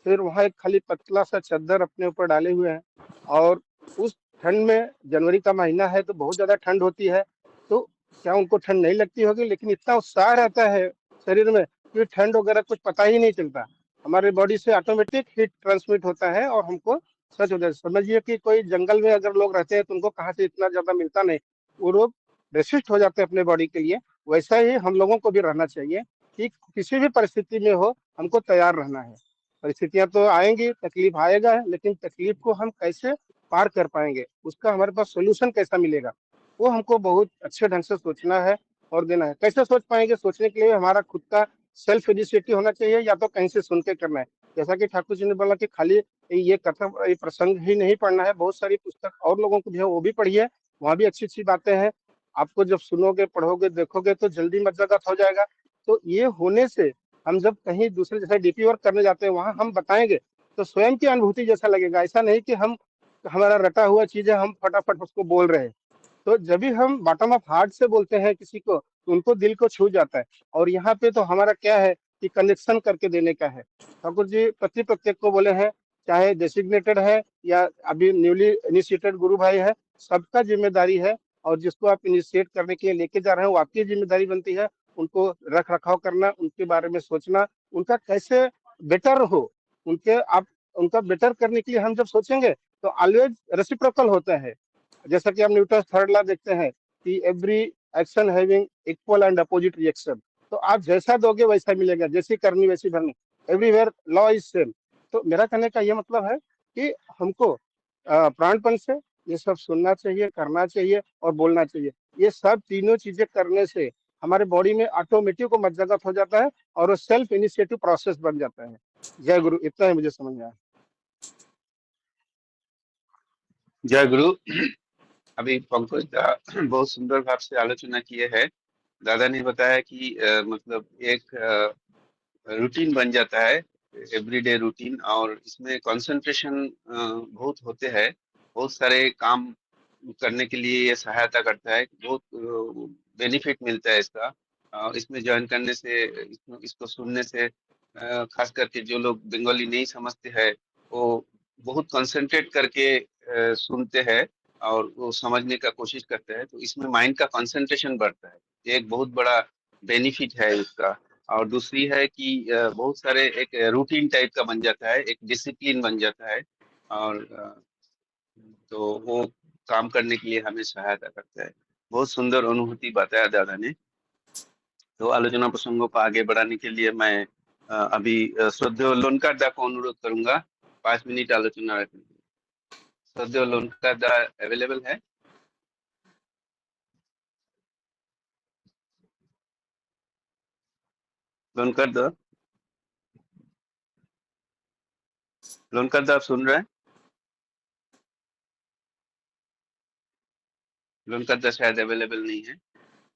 फिर वहाँ एक खाली पतला सा चद्दर अपने ऊपर डाले हुए हैं, और उस ठंड में, जनवरी का महीना है तो बहुत ज्यादा ठंड होती है, तो क्या उनको ठंड नहीं लगती होगी, लेकिन इतना उत्साह रहता है शरीर में कि ठंड वगैरह कुछ पता ही नहीं चलता। हमारे बॉडी से ऑटोमेटिक हीट ट्रांसमिट होता है और हमको सच होता है। समझिए कि कोई जंगल में अगर लोग रहते हैं तो उनको कहाँ से इतना ज्यादा मिलता नहीं, वो लोग रेसिस्ट हो जाते हैं अपने बॉडी के लिए। वैसा ही हम लोगों को भी रहना चाहिए कि किसी भी परिस्थिति में हो, हमको तैयार रहना है। परिस्थितियां तो आएंगी, तकलीफ आएगा, लेकिन तकलीफ को हम कैसे पार कर पाएंगे, उसका हमारे पास सोल्यूशन कैसा मिलेगा, वो हमको बहुत अच्छे ढंग से सोचना है और देना है। कैसे सोच पाएंगे, सोचने के लिए हमारा खुद का सेल्फ इनिशिएटिव होना चाहिए, या तो कहीं से सुन के करना है। जैसा कि ठाकुर जी ने बोला कि खाली ये कथा, ये प्रसंग ही नहीं पढ़ना है, बहुत सारी पुस्तक और लोगों को भी है, वो भी पढ़िए, वहाँ भी अच्छी अच्छी बातें हैं। आपको जब सुनोगे, पढ़ोगे, देखोगे तो जल्दी मज्जागत हो जाएगा। तो ये होने से हम जब कहीं दूसरे, जैसे डीपी वर्क करने जाते हैं, वहां हम बताएंगे तो स्वयं की अनुभूति जैसा लगेगा। ऐसा नहीं कि हम, हमारा रटा हुआ चीज है, हम फटाफट उसको बोल रहे हैं। तो जब भी हम बॉटम ऑफ हार्ट से बोलते हैं किसी को, तो उनको दिल को छू जाता है। और यहाँ पे तो हमारा क्या है कि कनेक्शन करके देने का है। ठाकुर जी प्रति प्रत्येक को बोले हैं, चाहे डेसिग्नेटेड है या अभी न्यूली इनिशिएटेड गुरु भाई है, सबका जिम्मेदारी है। और जिसको आप इनिशिएट करने के लिए लेके जा रहे हैं, वो आपकी जिम्मेदारी बनती है। उनको रख रखाव करना, उनके बारे में सोचना, उनका कैसे बेटर हो, उनके आप, उनका बेटर करने के लिए हम जब सोचेंगे तो ऑलवेज रेसिप्रोकल होता है। जैसा कि आप न्यूटन थर्ड लॉ देखते हैं कि every action having equal and opposite reaction. तो आप जैसा दोगे वैसा मिलेगा, जैसी करनी वैसी भरनी, एवरीवेयर लॉ इज सेम। तो मेरा कहने का ये मतलब है कि हमको प्राणपण से ये सब सुनना चाहिए, करना चाहिए और बोलना चाहिए। ये सब तीनों चीजें करने से हमारे बॉडी में ऑटोमेटिक को मज्जागत हो जाता है और वो सेल्फ इनिशिएटिव प्रोसेस बन जाता है। जय गुरु, इतना ही मुझे समझ में आया। जय गुरु। अभी पंकज दा बहुत सुंदर भाव से आलोचना किए हैं। दादा ने बताया कि मतलब एक रूटीन बन जाता है, एवरीडे रूटीन, और इसमें कंसंट्रेशन बहुत होते हैं। बहुत सारे काम करने के लिए ये सहायता करता है, बहुत बेनिफिट मिलता है इसका। इसमें ज्वाइन करने से, इसको सुनने से, खास करके जो लोग बंगाली नहीं समझते हैं, वो बहुत कंसंट्रेट करके सुनते हैं और वो समझने का कोशिश करते हैं, तो इसमें माइंड का कंसंट्रेशन बढ़ता है। ये एक बहुत बड़ा बेनिफिट है इसका। और दूसरी है कि बहुत सारे एक रूटीन टाइप का बन जाता है, एक डिसिप्लिन बन जाता है। और तो वो काम करने के लिए हमें सहायता करता है। बहुत सुंदर अनुभूति बताया दादा ने। तो आलोचना प्रसंगों को आगे बढ़ाने के लिए मैं अभी श्रद्धेय लोनकार दा को अनुरोध करूंगा 5 मिनट आलोचना रखने के लिए। श्रद्धेय लोनकार दा अवेलेबल है? लोनकार दा, लोनकार दा आप सुन रहे हैं? लोनकार दा शायद अवेलेबल नहीं है,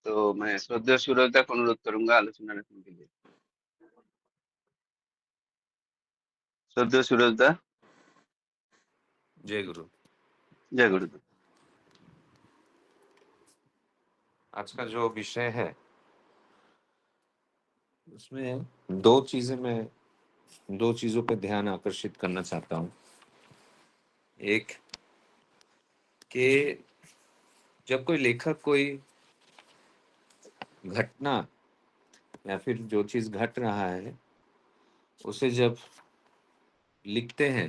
तो मैं श्रद्धेय सूरज दा को अनुरोध करूंगा आलोचना रखने के लिए। श्रद्धेय सूरज दा। जय गुरु। जय गुरुदेव। आज का जो विषय है उसमें दो चीजों पे ध्यान आकर्षित करना चाहता हूँ। एक कि जब कोई लेखक कोई घटना या फिर जो चीज घट रहा है उसे जब लिखते हैं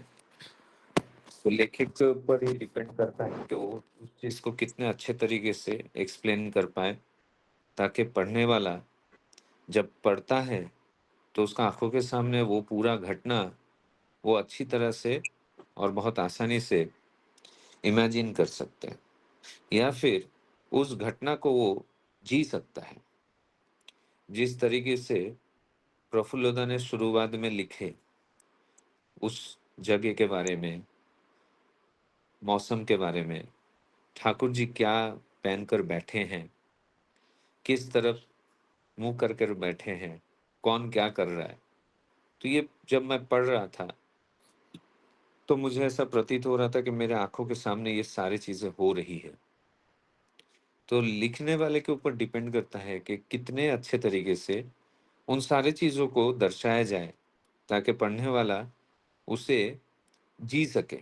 तो लेखक के ऊपर ही डिपेंड करता है कि वो उस चीज को कितने अच्छे तरीके से एक्सप्लेन कर पाए, ताकि पढ़ने वाला जब पढ़ता है तो उसका आंखों के सामने वो पूरा घटना वो अच्छी तरह से और बहुत आसानी से इमेजिन कर सकते हैं, या फिर उस घटना को वो जी सकता है। जिस तरीके से प्रफुल्लोदा ने शुरुआत में लिखे उस जगह के बारे में, मौसम के बारे में, ठाकुर जी क्या पहन कर बैठे हैं, किस तरफ मुंह कर कर बैठे हैं, कौन क्या कर रहा है, तो ये जब मैं पढ़ रहा था तो मुझे ऐसा प्रतीत हो रहा था कि मेरे आंखों के सामने ये सारी चीजें हो रही है। तो लिखने वाले के ऊपर डिपेंड करता है कि कितने अच्छे तरीके से उन सारे चीजों को दर्शाया जाए ताकि पढ़ने वाला उसे जी सके।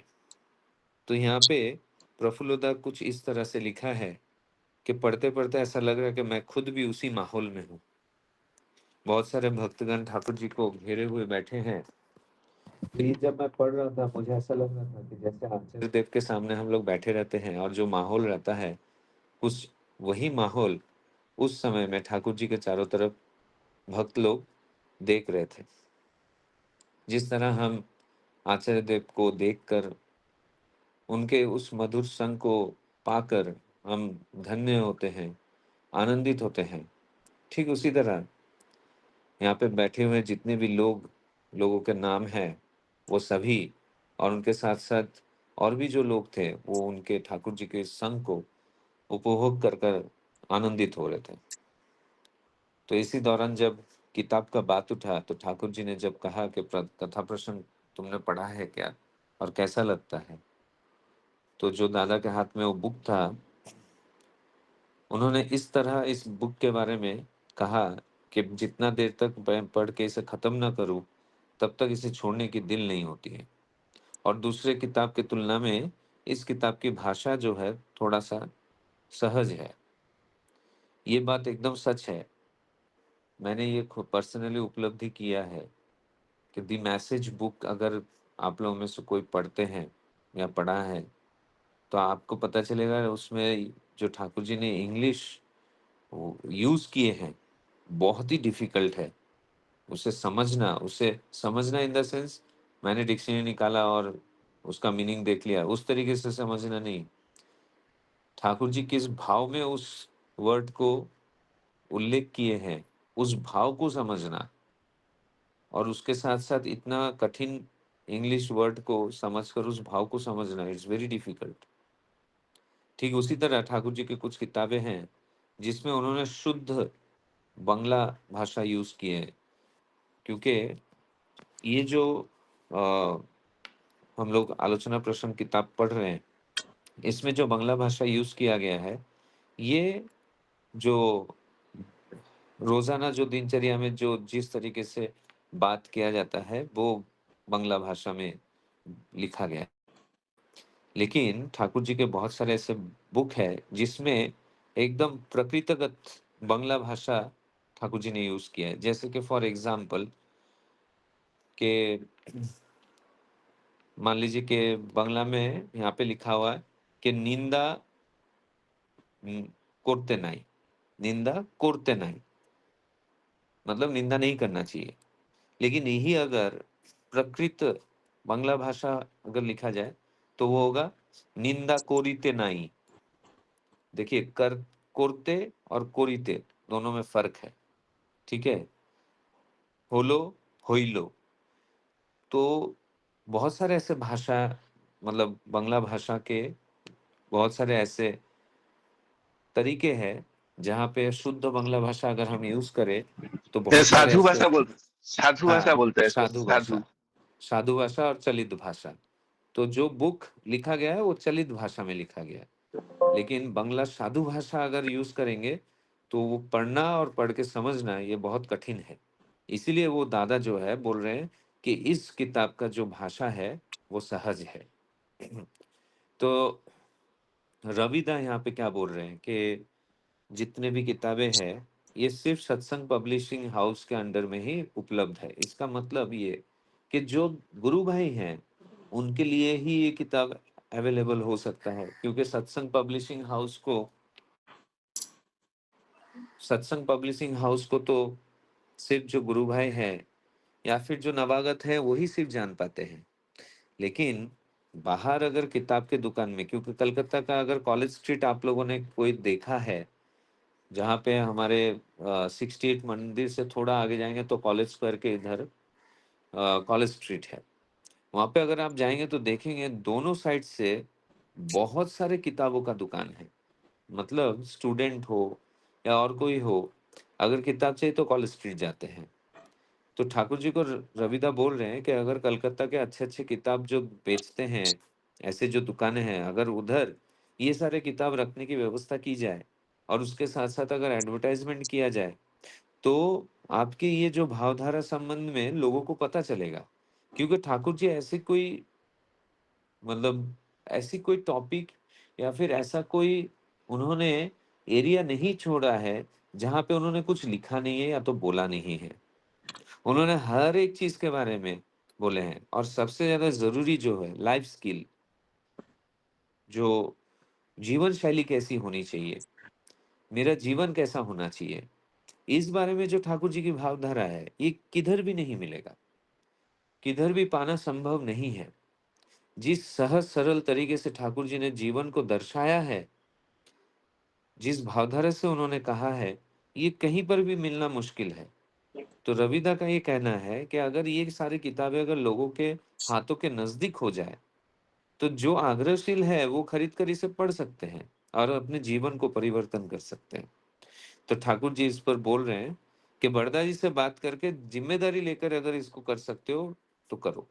तो यहाँ पे प्रफुल्लदा कुछ इस तरह से लिखा है कि पढ़ते पढ़ते ऐसा लग रहा है कि मैं खुद भी उसी माहौल में हूँ। बहुत सारे भक्तगण ठाकुर जी को घेरे हुए बैठे हैं। तो ये जब मैं पढ़ रहा था मुझे ऐसा लग रहा था कि जैसे आचार्य देव के सामने हम लोग बैठे रहते हैं और जो माहौल रहता है कुछ वही माहौल उस समय में ठाकुर जी के चारों तरफ भक्त लोग देख रहे थे। जिस तरह हम आचार्य देव को देखकर उनके उस मधुर संग को पाकर हम धन्य होते हैं, आनंदित होते हैं, ठीक उसी तरह यहाँ पे बैठे हुए जितने भी लोगों के नाम हैं वो सभी और उनके साथ साथ और भी जो लोग थे वो उनके ठाकुर जी के संग को उपभोग कर कर आनंदित हो रहे थे। तो इसी दौरान जब किताब का बात उठा तो ठाकुर जी ने जब कहा कि कथा प्रसंग तुमने पढ़ा है क्या और कैसा लगता है, तो जो दादा के हाथ में वो बुक था उन्होंने इस तरह इस बुक के बारे में कहा कि जितना देर तक मैं पढ़ के इसे खत्म ना करूं तब तक इसे छोड़ने की दिल नहीं होती है। और दूसरे किताब की तुलना में इस किताब की भाषा जो है थोड़ा सा सहज है। ये बात एकदम सच है। मैंने ये पर्सनली उपलब्धि किया है कि दी मैसेज बुक अगर आप लोगों में से कोई पढ़ते हैं या पढ़ा है तो आपको पता चलेगा उसमें जो ठाकुर जी ने इंग्लिश यूज किए हैं बहुत ही डिफिकल्ट है। उसे समझना इन द सेंस मैंने डिक्शनरी निकाला और उसका मीनिंग देख लिया उस तरीके से समझना नहीं। ठाकुर जी किस भाव में उस वर्ड को उल्लेख किए हैं उस भाव को समझना और उसके साथ साथ इतना कठिन इंग्लिश वर्ड को समझकर उस भाव को समझना इट्स वेरी डिफिकल्ट। ठीक उसी तरह ठाकुर जी की कुछ किताबें हैं जिसमें उन्होंने शुद्ध बंगला भाषा यूज की है। क्योंकि ये जो आ, हम लोग आलोचना प्रश्न किताब पढ़ रहे हैं इसमें जो बांग्ला भाषा यूज किया गया है ये जो रोजाना जो दिनचर्या में जो जिस तरीके से बात किया जाता है वो बांग्ला भाषा में लिखा गया है। लेकिन ठाकुर जी के बहुत सारे ऐसे बुक है जिसमें एकदम प्रकृतिगत बांग्ला भाषा ठाकुर जी ने यूज किया है। जैसे कि फॉर एग्जाम्पल के मान लीजिए कि बांग्ला में यहाँ पे लिखा हुआ है कि निंदा करते नहीं, निंदा करते नहीं मतलब निंदा नहीं करना चाहिए। लेकिन यही अगर प्रकृत बांग्ला भाषा अगर लिखा जाए तो वो होगा निंदा कोरीते नहीं। देखिए कर कोरते और कोरीते दोनों में फर्क है, ठीक है। होलो होइलो। तो बहुत सारे ऐसे भाषा मतलब बांग्ला भाषा के बहुत सारे ऐसे तरीके हैं जहाँ पे शुद्ध बांग्ला भाषा अगर हम यूज करें तो बहुत सारे साधु ऐसे भाषा बोलते, साधु भाषा हाँ बोलते हैं इसको, साधु भाषा, साधु। साधु भाषा और चलित भाषा। तो जो बुक लिखा गया है वो चलित भाषा में लिखा गया है। लेकिन बांग्ला साधु भाषा अगर यूज करेंगे तो वो पढ़ना और पढ़ के समझना ये बहुत कठिन है। इसीलिए वो दादा जो है बोल रहे हैं कि इस किताब का जो भाषा है वो सहज है। तो रविदा यहाँ पे क्या बोल रहे हैं कि जितने भी किताबें हैं ये सिर्फ सत्संग पब्लिशिंग हाउस के अंडर में ही उपलब्ध है। इसका मतलब ये कि जो गुरु भाई हैं उनके लिए ही ये किताब अवेलेबल हो सकता है। क्योंकि सत्संग पब्लिशिंग हाउस को तो सिर्फ जो गुरु भाई हैं या फिर जो नवागत है वही सिर्फ जान पाते हैं। लेकिन बाहर अगर किताब के दुकान में, क्योंकि कलकत्ता का अगर कॉलेज स्ट्रीट आप लोगों ने कोई देखा है जहाँ पे हमारे 68 मंदिर से थोड़ा आगे जाएंगे तो कॉलेज स्क्वायर के इधर कॉलेज स्ट्रीट है। वहाँ पे अगर आप जाएंगे तो देखेंगे दोनों साइड से बहुत सारे किताबों का दुकान है। मतलब स्टूडेंट हो या और कोई हो अगर किताब चाहिए तो कॉलेज स्ट्रीट जाते हैं। तो ठाकुर जी को रविदा बोल रहे हैं कि अगर कलकत्ता के अच्छे अच्छे किताब जो बेचते हैं ऐसे जो दुकानें हैं अगर उधर ये सारे किताब रखने की व्यवस्था की जाए और उसके साथ साथ अगर एडवर्टाइजमेंट किया जाए तो आपके ये जो भावधारा संबंध में लोगों को पता चलेगा। क्योंकि ठाकुर जी ऐसे कोई मतलब ऐसी कोई टॉपिक या फिर ऐसा कोई उन्होंने एरिया नहीं छोड़ा है जहाँ पे उन्होंने कुछ लिखा नहीं है या तो बोला नहीं है। उन्होंने हर एक चीज के बारे में बोले हैं, और सबसे ज्यादा जरूरी जो है लाइफ स्किल, जो जीवन शैली कैसी होनी चाहिए, मेरा जीवन कैसा होना चाहिए, इस बारे में जो ठाकुर जी की भावधारा है ये किधर भी नहीं मिलेगा, किधर भी पाना संभव नहीं है। जिस सहज सरल तरीके से ठाकुर जी ने जीवन को दर्शाया है, जिस भावधारा से उन्होंने कहा है, ये कहीं पर भी मिलना मुश्किल है। तो रविदा का ये कहना है कि अगर ये सारी किताबें अगर लोगों के हाथों के नजदीक हो जाए, तो जो आग्रहशील है वो खरीद कर इसे पढ़ सकते हैं और अपने जीवन को परिवर्तन कर सकते हैं। तो ठाकुर जी इस पर बोल रहे हैं कि बरदा जी से बात करके जिम्मेदारी लेकर अगर इसको कर सकते हो तो करो।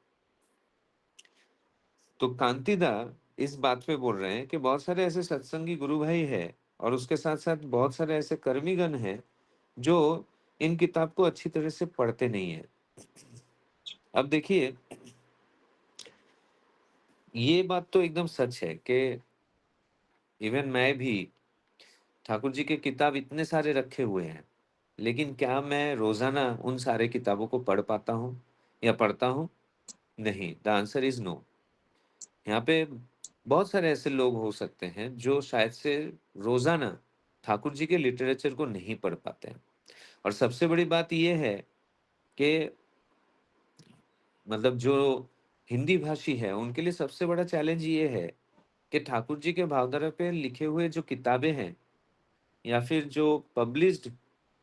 तो कांतिदा इस बात पे बोल रहे हैं कि बहुत सारे ऐसे सत्संगी गुरु भाई है और उसके साथ साथ बहुत सारे ऐसे कर्मीगण हैं जो इन किताब को अच्छी तरह से पढ़ते नहीं है। अब देखिए, ये बात तो एकदम सच है कि इवन मैं भी ठाकुर जी के किताब इतने सारे रखे हुए हैं, लेकिन क्या मैं रोजाना उन सारे किताबों को पढ़ पाता हूँ या पढ़ता हूँ? नहीं, द आंसर इज नो। यहाँ पे बहुत सारे ऐसे लोग हो सकते हैं जो शायद से रोजाना ठाकुर जी के लिटरेचर को नहीं पढ़ पाते हैं। और सबसे बड़ी बात यह है कि मतलब जो हिंदी भाषी है उनके लिए सबसे बड़ा चैलेंज ये है कि ठाकुर जी के भावधारा पे लिखे हुए जो किताबें हैं या फिर जो पब्लिश्ड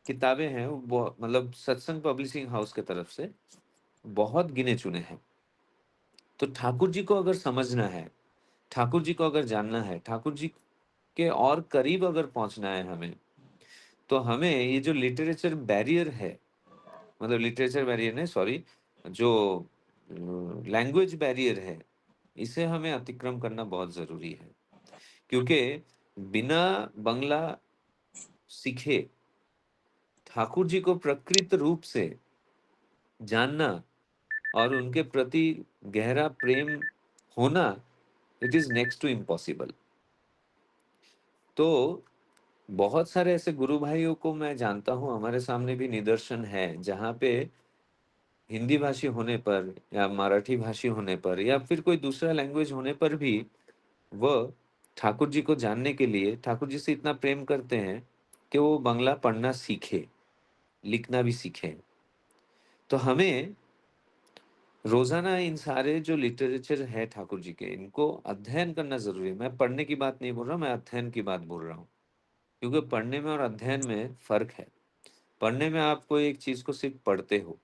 किताबें हैं वो मतलब सत्संग पब्लिशिंग हाउस की तरफ से बहुत गिने चुने हैं। तो ठाकुर जी को अगर समझना है, ठाकुर जी को अगर जानना है, ठाकुर जी के और करीब अगर पहुंचना है हमें, तो हमें ये जो लिटरेचर बैरियर है, मतलब लिटरेचर बैरियर नहीं, सॉरी, जो लैंग्वेज बैरियर है, इसे हमें अतिक्रम करना बहुत जरूरी है। क्योंकि बिना बंगला सीखे ठाकुर जी को प्रकृत रूप से जानना और उनके प्रति गहरा प्रेम होना, it is next to impossible. तो बहुत सारे ऐसे गुरु भाइयों को मैं जानता हूँ, हमारे सामने भी निदर्शन है जहाँ पे हिंदी भाषी होने पर या मराठी भाषी होने पर या फिर कोई दूसरा लैंग्वेज होने पर भी वह ठाकुर जी को जानने के लिए ठाकुर जी से इतना प्रेम करते हैं कि वो बंगला पढ़ना सीखे, लिखना भी सीखे। तो हमें रोजाना इन सारे जो लिटरेचर है ठाकुर जी के, इनको अध्ययन करना जरूरी है। मैं पढ़ने की बात नहीं बोल रहा, मैं अध्ययन की बात बोल रहा हूँ। क्योंकि पढ़ने में और अध्ययन में फर्क है। पढ़ने में आप कोई एक चीज को सिर्फ पढ़ते हो,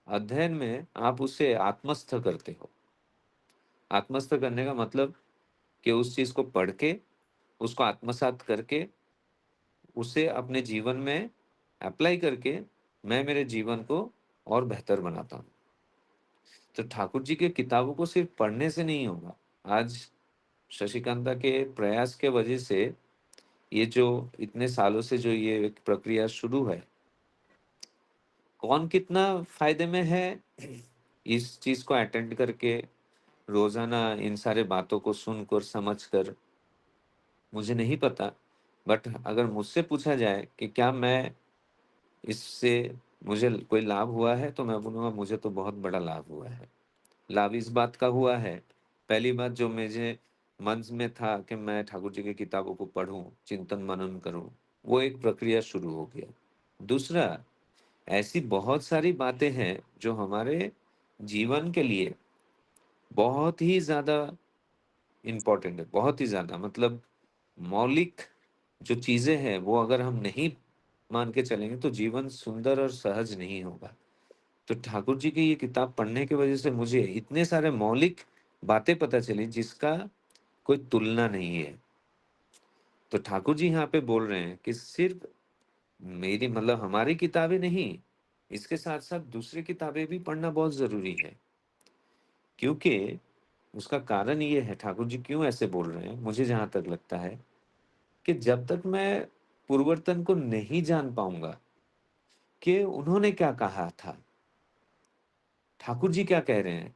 अध्ययन में आप उसे आत्मस्थ करते हो। आत्मस्थ करने का मतलब कि उस चीज को पढ़ के उसको आत्मसात करके उसे अपने जीवन में अप्लाई करके मैं मेरे जीवन को और बेहतर बनाता हूँ। तो ठाकुर जी के किताबों को सिर्फ पढ़ने से नहीं होगा। आज शशिकांता के प्रयास के वजह से ये जो इतने सालों से जो ये एक प्रक्रिया शुरू है, कौन कितना फायदे में है इस चीज को अटेंड करके, रोजाना इन सारे बातों को सुनकर समझकर, मुझे नहीं पता। बट अगर मुझसे पूछा जाए कि क्या मैं इससे मुझे कोई लाभ हुआ है, तो मैं बोलूँगा मुझे तो बहुत बड़ा लाभ हुआ है। लाभ इस बात का हुआ है, पहली बात जो मुझे मन में था कि मैं ठाकुर जी की किताबों को पढूं, चिंतन मनन करूं, वो एक प्रक्रिया शुरू हो गया। दूसरा, ऐसी बहुत सारी बातें हैं जो हमारे जीवन के लिए बहुत ही ज्यादा इम्पोर्टेंट है, बहुत ही ज्यादा, मतलब मौलिक जो चीजें हैं वो अगर हम नहीं मान के चलेंगे तो जीवन सुंदर और सहज नहीं होगा। तो ठाकुर जी की ये किताब पढ़ने की वजह से मुझे इतने सारे मौलिक बातें पता चली जिसका कोई तुलना नहीं है। तो ठाकुर जी यहाँ पे बोल रहे हैं कि सिर्फ मेरी मतलब हमारी किताबें नहीं, इसके साथ साथ दूसरी किताबें भी पढ़ना बहुत जरूरी है। क्योंकि उसका कारण ये है, ठाकुर जी क्यों ऐसे बोल रहे हैं, मुझे जहां तक लगता है कि जब तक मैं पूर्ववर्तन को नहीं जान पाऊंगा, कि उन्होंने क्या कहा था, ठाकुर जी क्या कह रहे हैं,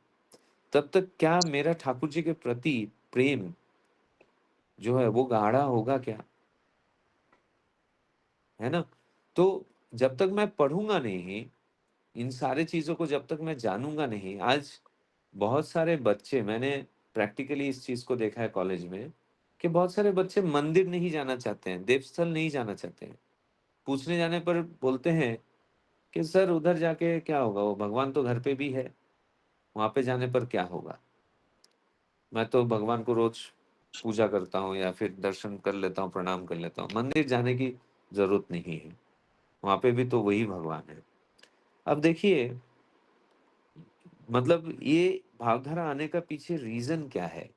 तब तक क्या मेरा ठाकुर जी के प्रति प्रेम जो है वो गाढ़ा होगा क्या, है ना? तो जब तक मैं पढ़ूंगा नहीं, इन सारे चीजों को जब तक मैं जानूंगा नहीं, आज बहुत सारे बच्चे, मैंने प्रैक्टिकली इस चीज को देखा है कॉलेज में, कि बहुत सारे बच्चे मंदिर नहीं जाना चाहते हैं, देवस्थल नहीं जाना चाहते हैं। पूछने जाने पर बोलते हैं कि सर उधर जाके क्या होगा, वो भगवान तो घर पे भी है, वहां पे जाने पर क्या होगा, मैं तो भगवान को रोज पूजा करता हूँ या फिर दर्शन कर लेता हूँ, प्रणाम कर लेता हूँ, मंदिर जाने की जरूरत नहीं है, वहां पे भी तो वही भगवान है। अब देखिए, मतलब ये भावधारा आने का पीछे रीजन क्या है,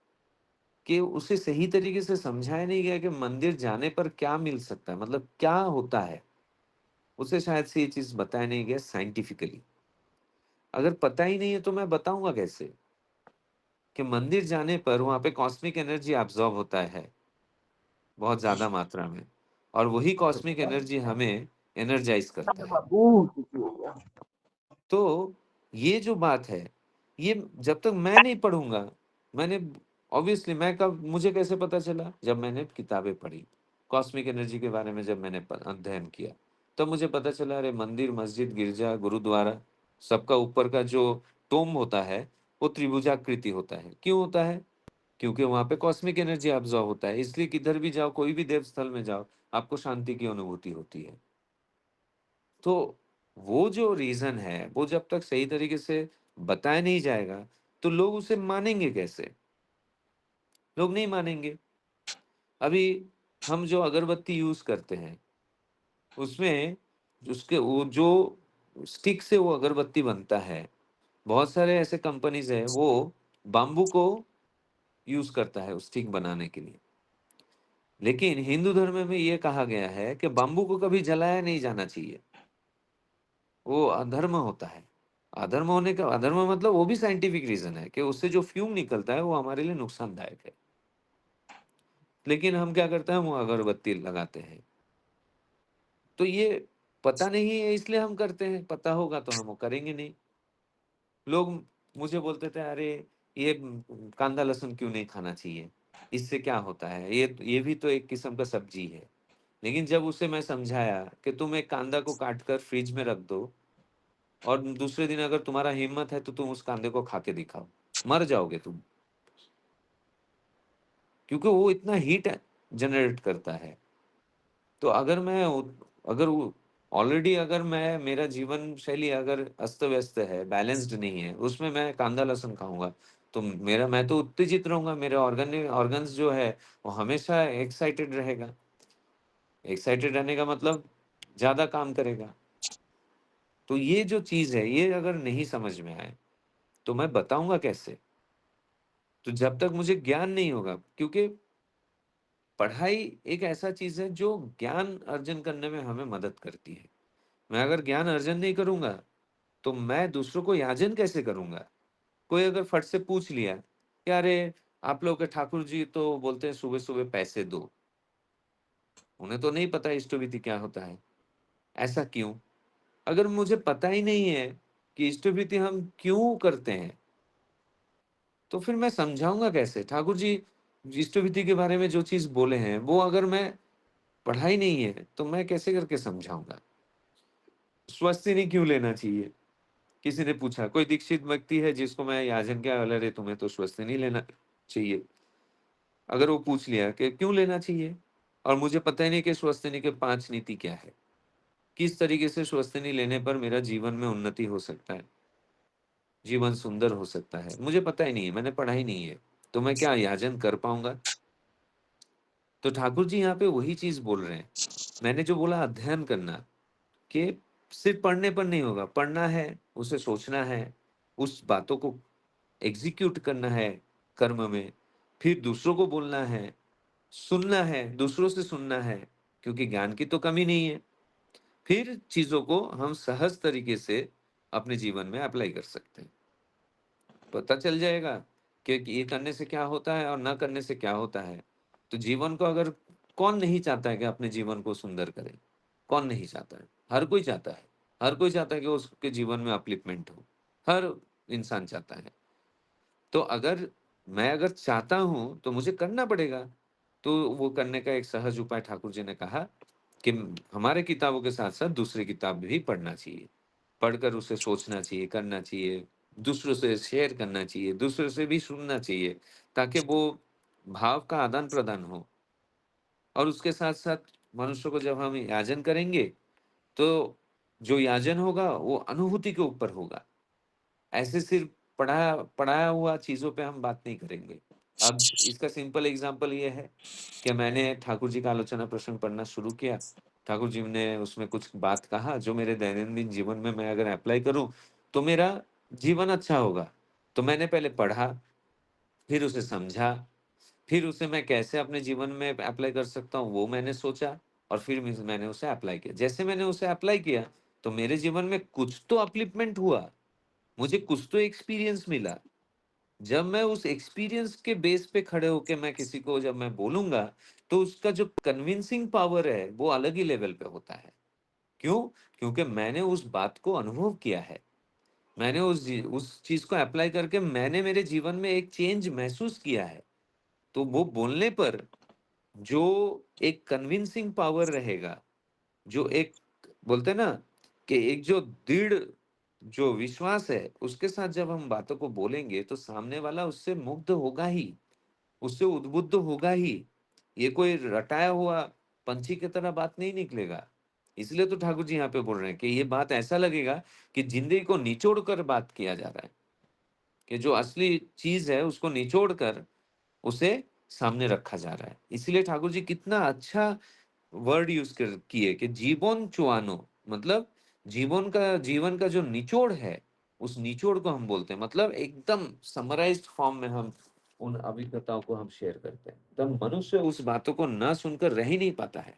कि उसे सही तरीके से समझाया नहीं गया कि मंदिर जाने पर क्या मिल सकता है, मतलब क्या होता है, उसे शायद से ये चीज बताया नहीं गया साइंटिफिकली। अगर पता ही नहीं है तो मैं बताऊंगा कैसे कि मंदिर जाने पर वहां पे कॉस्मिक एनर्जी एब्जॉर्ब होता है बहुत ज्यादा मात्रा में, और वही कॉस्मिक एनर्जी हमें एनर्जाइज करता है। तो ये जो बात है, ये जब तक मैं नहीं पढ़ूंगा, मैंने ऑब्वियसली, मैं कब, मुझे कैसे पता चला, जब मैंने किताबें पढ़ी कॉस्मिक एनर्जी के बारे में, जब मैंने अध्ययन किया, तब मुझे पता चला अरे मंदिर, मस्जिद, गिरजा, गुरुद्वारा, सबका ऊपर का जो टोम होता है वो त्रिभुजाकृति होता है। क्यों होता है? क्योंकि वहां पे कॉस्मिक एनर्जी ऑब्जॉर्व होता है, इसलिए किधर भी जाओ, कोई भी देव स्थल में जाओ, आपको शांति की अनुभूति होती है। तो वो जो रीजन है, वो जब तक सही तरीके से बताया नहीं जाएगा, तो लोग उसे मानेंगे कैसे? लोग नहीं मानेंगे। अभी हम जो अगरबत्ती यूज करते हैं, उसमें उसके वो जो स्टिक से वो अगरबत्ती बनता है, बहुत सारे ऐसे कंपनीज है वो बाम्बू को यूज करता है उस स्टिक बनाने के लिए। लेकिन हिंदू धर्म में ये कहा गया है कि बाम्बू को कभी जलाया नहीं जाना चाहिए, वो अधर्म होता है। अधर्म होने का, अधर्म मतलब वो भी साइंटिफिक रीजन है कि उससे जो फ्यूम निकलता है वो हमारे लिए नुकसानदायक है। लेकिन हम क्या करते हैं, वो अगरबत्ती लगाते हैं। तो ये पता नहीं है इसलिए हम करते हैं, पता होगा तो हम वो करेंगे नहीं। लोग मुझे बोलते थे अरे ये कांदा लहसुन क्यों नहीं खाना चाहिए, इससे क्या होता है, ये भी तो एक किस्म का सब्जी है। लेकिन जब उसे मैं समझाया कि तुम एक कांदा को काट कर फ्रिज में रख दो, और दूसरे दिन अगर तुम्हारा हिम्मत है तो तुम उस कांदे को खा के दिखाओ, मर जाओगे तुम, क्योंकि वो इतना हीट जनरेट करता है। तो अगर ऑलरेडी अगर मैं, मेरा जीवन शैली अगर अस्त व्यस्त है, बैलेंस्ड नहीं है, उसमें मैं कांदा लहसुन खाऊंगा, तो मेरा, मैं तो उत्तेजित रहूंगा, मेरे ऑर्गन्स जो है वो हमेशा एक्साइटेड रहेगा। एक्साइटेड रहने का मतलब ज्यादा काम करेगा। तो ये जो चीज है, ये अगर नहीं समझ में आए तो मैं बताऊंगा कैसे? तो जब तक मुझे ज्ञान नहीं होगा, क्योंकि पढ़ाई एक ऐसा चीज है जो ज्ञान अर्जन करने में हमें मदद करती है। मैं अगर ज्ञान अर्जन नहीं करूंगा तो मैं दूसरों को याजन कैसे करूंगा? कोई अगर फट से पूछ लिया कि अरे आप लोग के ठाकुर जी तो बोलते हैं सुबह सुबह पैसे दो, उन्हें तो नहीं पता इष्ट विधि क्या होता है, ऐसा क्यों? अगर मुझे पता ही नहीं है कि इष्ट विधि हम क्यों करते हैं, तो फिर मैं समझाऊंगा कैसे? ठाकुर जी इष्ट विधि के बारे में जो चीज बोले हैं, वो अगर मैं पढ़ा ही नहीं है तो मैं कैसे करके समझाऊंगा? स्वस्तिनी क्यों लेना चाहिए? किसी ने पूछा, कोई दीक्षित व्यक्ति है जिसको मैं याजन किया, बोला रे तुम्हें तो स्वस्तिनी लेना चाहिए। अगर वो पूछ लिया कि क्यों लेना चाहिए, और मुझे पता ही नहीं कि स्वस्तिनी के 5 नीति क्या है, किस तरीके से स्वस्तिनी लेने पर मेरा जीवन में उन्नति हो सकता है, जीवन सुंदर हो सकता है, मुझे पता ही नहीं है, मैंने पढ़ा ही नहीं है, तो मैं क्या याजन कर पाऊंगा? तो ठाकुर जी यहाँ पे वही चीज बोल रहे हैं। मैंने जो बोला अध्ययन करना, कि सिर्फ पढ़ने पर नहीं होगा, पढ़ना है, उसे सोचना है, उस बातों को एग्जीक्यूट करना है कर्म में, फिर दूसरों को बोलना है, सुनना है, दूसरों से सुनना है, क्योंकि ज्ञान की तो कमी नहीं है। फिर चीजों को हम सहज तरीके से अपने जीवन में अप्लाई कर सकते हैं। पता चल जाएगा कि ये करने से क्या होता है और ना करने से क्या होता है। तो जीवन को अगर, कौन नहीं चाहता है कि अपने जीवन को सुंदर करे? कौन नहीं चाहता है? हर कोई चाहता है, हर कोई चाहता है कि उसके जीवन में अपलिफ्टमेंट हो, हर इंसान चाहता है। तो अगर चाहता हूँ तो मुझे करना पड़ेगा। तो वो करने का एक सहज उपाय ठाकुर जी ने कहा कि हमारे किताबों के साथ-साथ दूसरी किताब भी पढ़ना चाहिए। पढ़कर उसे सोचना चाहिए, करना चाहिए, दूसरों से शेयर करना चाहिए, दूसरों से भी सुनना चाहिए, ताकि वो भाव का आदान-प्रदान हो। और उसके साथ-साथ मनुष्य को जब हम याजन करेंगे, तो जो याजन होगा वो अनुभूति के ऊपर होगा। ऐसे सिर्फ पढ़ाया पढ़ाया हुआ चीज़ों पे हम बात नहीं करेंगे। अब इसका सिंपल एग्ज़ाम्पल ये है कि मैंने ठाकुर जी का आलोचना प्रसंग पढ़ना शुरू किया। ठाकुर जी ने उसमें कुछ बात कहा जो मेरे दैनंदिन जीवन में मैं अगर एप्लाई करूँ, तो मेरा जीवन अच्छा होगा। तो मैंने पहले पढ़ा, फिर उसे समझा, फिर उसे मैं कैसे अपने जीवन में अप्लाई कर सकता हूँ, वो मैंने सोचा और फिर मैंने उसे अप्लाई किया। जैसे मैंने उसे अप्लाई किया, तो मेरे जीवन में कुछ तो अपलिफ्टमेंट हुआ, मुझे कुछ तो एक्सपीरियंस मिला। जब मैं उस एक्सपीरियंस के बेस पे खड़े होके मैं किसी को जब मैं बोलूँगा, तो उसका जो कन्विंसिंग पावर है, वो अलग ही लेवल पे होता है। क्यों? क्योंकि मैंने उस बात को अनुभव किया है। मैंने उस चीज़ को अप्लाई करके मैंने मेरे जीवन में एक चेंज महसूस किया है। तो वो बोलने पर जो एक कन्विंसिंग पावर रहेगा, जो एक बोलते हैं ना कि एक जो दृढ़ जो विश्वास है, उसके साथ जब हम बातों को बोलेंगे, तो सामने वाला उससे मुग्ध होगा ही, उससे उद्बुद्ध होगा ही। ये कोई रटाया हुआ पंछी की तरह बात नहीं निकलेगा। इसलिए तो ठाकुर जी यहाँ पे बोल रहे हैं कि ये बात ऐसा लगेगा कि जिंदगी को निचोड़ कर बात किया जा रहा है, कि जो असली चीज है उसको निचोड़ कर उसे सामने रखा जा रहा है। इसलिए ठाकुर जी कितना अच्छा वर्ड यूज कर किए कि जीवन चुआनो, मतलब जीवन का जो निचोड़ है, उस निचोड़ को हम बोलते हैं। मतलब एकदम समराइज्ड फॉर्म में हम उन अभिज्ञताओं को हम शेयर करते हैं, तब मनुष्य उस बातों को ना सुनकर रह ही नहीं पाता है।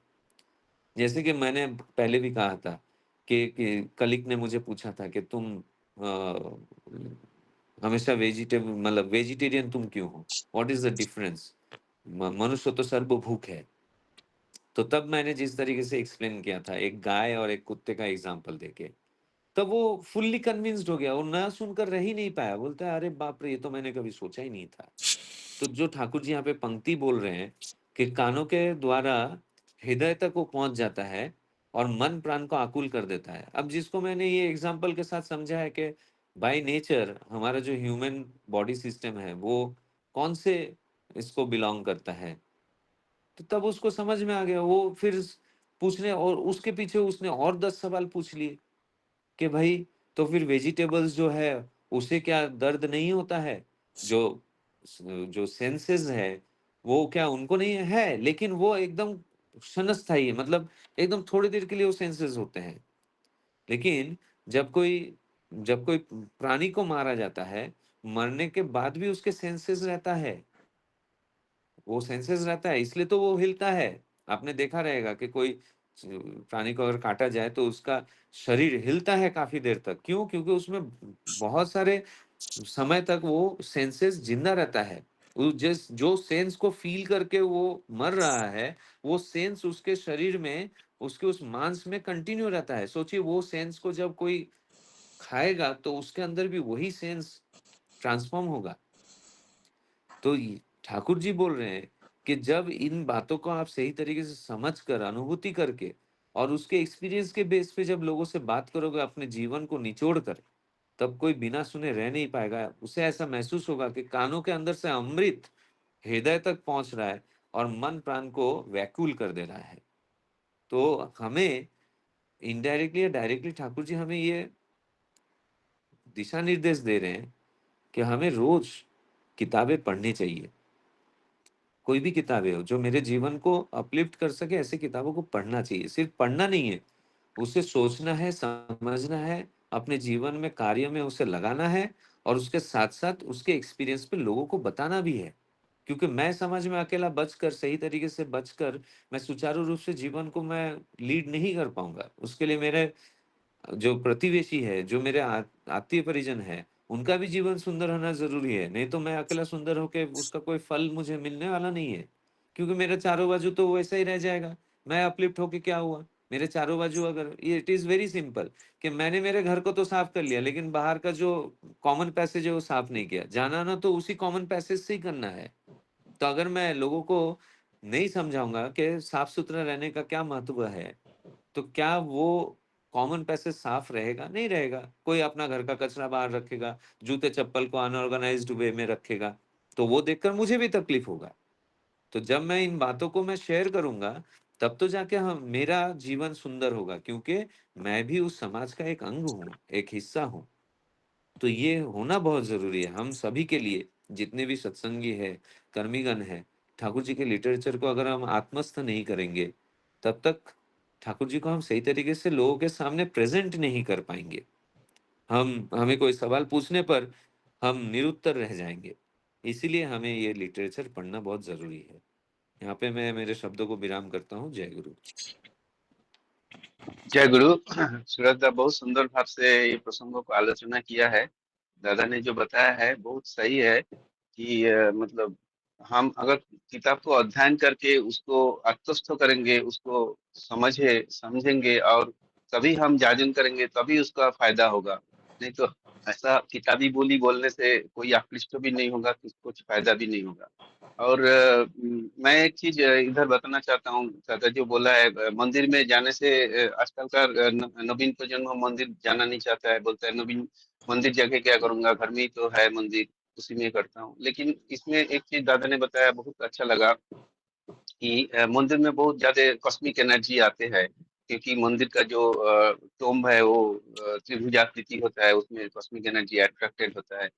जैसे कि मैंने पहले भी कहा था कि कलिक ने मुझे पूछा था कि तुम हमेशा वेजिटेबल मतलब वेजिटेरियन तुम क्यों हो, व्हाट इज द डिफरेंस, मनुष्य तो सर्वभूख है। तो तब मैंने जिस तरीके से एक्सप्लेन किया था एक गाय और एक कुत्ते का एग्जांपल देके, तब वो फुल्ली कन्विंस्ड हो गया, वो ना सुनकर रह ही नहीं पाया। बोलता है अरे बाप रे, ये तो मैंने कभी सोचा ही नहीं था। तो जो ठाकुर जी यहाँ पे पंक्ति बोल रहे हैं कि कानों के द्वारा हृदय तक वो पहुंच जाता है और मन प्राण को आकुल कर देता है। अब जिसको मैंने ये एग्जांपल के साथ समझा है कि बाय नेचर हमारा जो ह्यूमन बॉडी सिस्टम है वो कौन से इसको बिलोंग करता है, तो तब उसको समझ में आ गया। वो फिर पूछने और उसके पीछे उसने और 10 सवाल पूछ लिए कि भाई तो फिर वेजिटेबल्स जो है उसे क्या दर्द नहीं होता है, जो जो सेंसेस है वो क्या उनको नहीं है, लेकिन वो एकदम क्षणस्थायी है, मतलब एकदम थोड़ी देर के लिए वो सेंसेस होते हैं। लेकिन जब कोई जब कोई प्राणी को मारा जाता है, मरने के बाद भी उसके सेंसेस रहता है, वो सेंसेस रहता है, इसलिए तो वो हिलता है। आपने देखा रहेगा कि कोई प्राणी को अगर काटा जाए तो उसका शरीर हिलता है काफी देर तक। क्यों? क्योंकि उसमें बहुत सारे समय तक वो सेंसेस जिंदा रहता है। वो जिस जो सेंस को फील करके वो मर रहा है, वो सेंस उसके शरीर में, उसके उस मांस में कंटिन्यू रहता है। सोचिए वो सेंस को जब कोई खाएगा तो उसके अंदर भी वही सेंस ट्रांसफॉर्म होगा। तो ठाकुर जी बोल रहे हैं कि जब इन बातों को आप सही तरीके से समझ कर अनुभूति करके और उसके एक्सपीरियंस के बेस पे जब लोगों से बात करोगे अपने जीवन को निचोड़ कर, तब कोई बिना सुने रह नहीं पाएगा। उसे ऐसा महसूस होगा कि कानों के अंदर से अमृत हृदय तक पहुंच रहा है और मन प्राण को व्याकुल कर दे रहा है। तो हमें इनडायरेक्टली या डायरेक्टली ठाकुर जी हमें ये दिशा निर्देश दे रहे हैं कि हमें रोज किताबें पढ़नी चाहिए। कोई भी किताबें हो जो मेरे जीवन को अपलिफ्ट कर सके, ऐसी किताबों को पढ़ना चाहिए। सिर्फ पढ़ना नहीं है, उसे सोचना है, समझना है, अपने जीवन में कार्य में उसे लगाना है और उसके साथ साथ उसके एक्सपीरियंस पे लोगों को बताना भी है। क्योंकि मैं समाज में अकेला बचकर, सही तरीके से बचकर, मैं सुचारू रूप से जीवन को मैं लीड नहीं कर पाऊंगा। उसके लिए मेरे जो प्रतिवेशी है, जो मेरे आत्मीय परिजन है, उनका भी जीवन सुंदर होना ज़रूरी है। नहीं तो मैं अकेला सुंदर होके उसका कोई फल मुझे मिलने वाला नहीं है। क्योंकि मेरे चारों बाजू तो वैसा ही रह जाएगा। मैं अपलिफ्ट होके क्या हुआ? मेरे चारों बाजू अगर ये इट इज वेरी सिंपल कि मैंने मेरे घर को तो साफ कर लिया, लेकिन बाहर का जो कॉमन पैसेज है वो साफ नहीं किया। जाना ना तो उसी कॉमन पैसेज से ही करना है। तो अगर मैं लोगों को नहीं समझाऊंगा कि साफ सुथरा रहने का क्या महत्व है, तो क्या वो कॉमन पैसेज साफ रहेगा? नहीं रहेगा। कोई अपना घर का कचरा बाहर रखेगा, जूते चप्पल को अनऑर्गेनाइज्ड वे में रखेगा, तो वो देखकर मुझे भी तकलीफ होगा। तो जब मैं इन बातों को मैं शेयर करूंगा, तब तो जाके हम मेरा जीवन सुंदर होगा, क्योंकि मैं भी उस समाज का एक अंग हूँ, एक हिस्सा हूँ। तो ये होना बहुत जरूरी है हम सभी के लिए, जितने भी सत्संगी है, कर्मीगण है। ठाकुर जी के लिटरेचर को अगर हम आत्मस्थ नहीं करेंगे, तब तक ठाकुर जी को हम सही तरीके से लोगों के सामने प्रेजेंट नहीं कर पाएंगे। हमें कोई सवाल पूछने पर हम निरुत्तर रह जाएंगे। इसीलिए हमें ये लिटरेचर पढ़ना बहुत जरूरी है। यहाँ पे मैं मेरे शब्दों को विराम करता हूँ। जय गुरु। जय गुरु। सूरज दा बहुत सुंदर भाव से ये प्रसंगों को आलोचना किया है। दादा ने जो बताया है बहुत सही है कि मतलब हम अगर किताब को अध्ययन करके उसको आत्मस्थ करेंगे, उसको समझेंगे और तभी हम जाजन करेंगे, तभी उसका फायदा होगा। नहीं तो ऐसा किताबी बोली बोलने से कोई आकृष्ट भी नहीं होगा, कुछ फायदा भी नहीं होगा। और मैं एक चीज इधर बताना चाहता हूँ। दादा जो बोला है मंदिर में जाने से आजकल का नवीन प्रजन्म मंदिर जाना नहीं चाहता है, बोलता है नवीन मंदिर जाके क्या करूंगा, घर में ही तो है मंदिर, उसी में करता हूँ। लेकिन इसमें एक चीज दादा ने बताया बहुत अच्छा लगा कि मंदिर में बहुत ज्यादा कॉस्मिक एनर्जी आते हैं, क्योंकि मंदिर का जो टोम्ब है वो त्रिभुजाकृति होता है, उसमें कॉस्मिक एनर्जी अट्रैक्टेड होता है।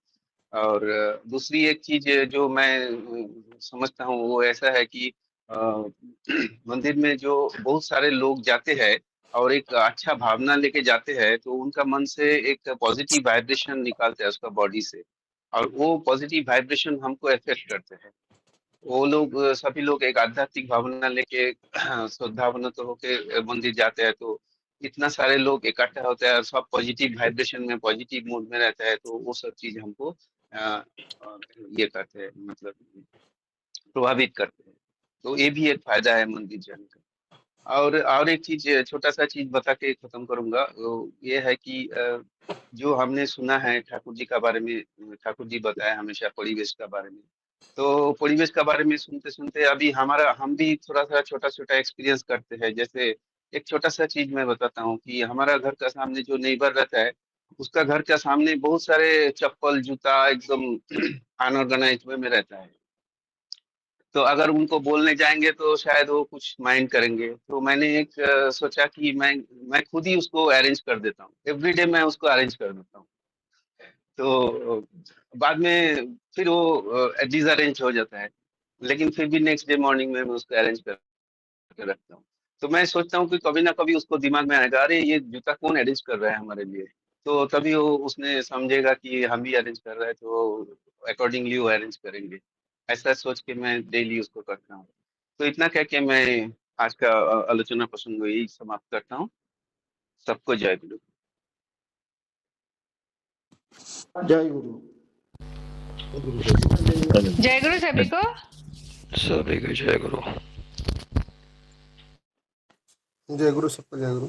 और दूसरी एक चीज जो मैं समझता हूँ वो ऐसा है कि अ, मंदिर में जो बहुत सारे लोग जाते हैं और एक अच्छा भावना लेके जाते हैं, तो उनका मन से एक पॉजिटिव वाइब्रेशन निकालते हैं उसका बॉडी से, और वो पॉजिटिव वाइब्रेशन हमको इफेक्ट करते हैं। वो लोग सभी लोग एक आध्यात्मिक भावना लेके श्रद्धावनत होके मंदिर जाते हैं, तो इतना सारे लोग इकट्ठा होते हैं और सब पॉजिटिव वाइब्रेशन में, पॉजिटिव मूड में रहता है, तो वो सब चीज हमको अ, ये करते हैं, मतलब प्रभावित करते हैं। तो ये भी एक फायदा है मंदिर जाने का। और एक चीज, छोटा सा चीज बता के खत्म करूंगा। वो ये है कि जो हमने सुना है ठाकुर जी का बारे में, ठाकुर जी बताया हमेशा परिवेश का बारे में। तो परिवेश का बारे में सुनते सुनते अभी हम भी थोड़ा सा छोटा छोटा एक्सपीरियंस करते हैं। जैसे एक छोटा सा चीज मैं बताता हूँ कि हमारा घर का सामने जो नेबर रहता है, उसका घर का सामने बहुत सारे चप्पल जूता एकदम अनऑर्गेनाइज वे में रहता है। तो अगर उनको बोलने जाएंगे तो शायद वो कुछ माइंड करेंगे। तो मैंने एक सोचा कि मैं खुद ही उसको अरेंज कर देता हूँ, एवरीडे मैं उसको अरेंज कर देता हूँ। तो बाद में फिर वो डिसअरेंज हो जाता है, लेकिन फिर भी नेक्स्ट डे मॉर्निंग में मैं उसको अरेंज करके रखता हूँ। तो मैं सोचता हूँ कि कभी ना कभी उसको दिमाग में आएगा, अरे ये जूता कौन अरेंज कर रहा है हमारे लिए। तो तभी वो उसने समझेगा कि हम भी अरेंज कर रहे हैं, तो अकॉर्डिंगली वो अरेंज करेंगे। ऐसा सोच के मैं डेली उसको करता हूँ। तो इतना कह के मैं आज का आलोचना प्रसंग यही समाप्त करता हूँ। सबको जय गुरु। जय गुरु। जय गुरु सभी को। सभी को जय गुरु। जय गुरु, सबको जय गुरु।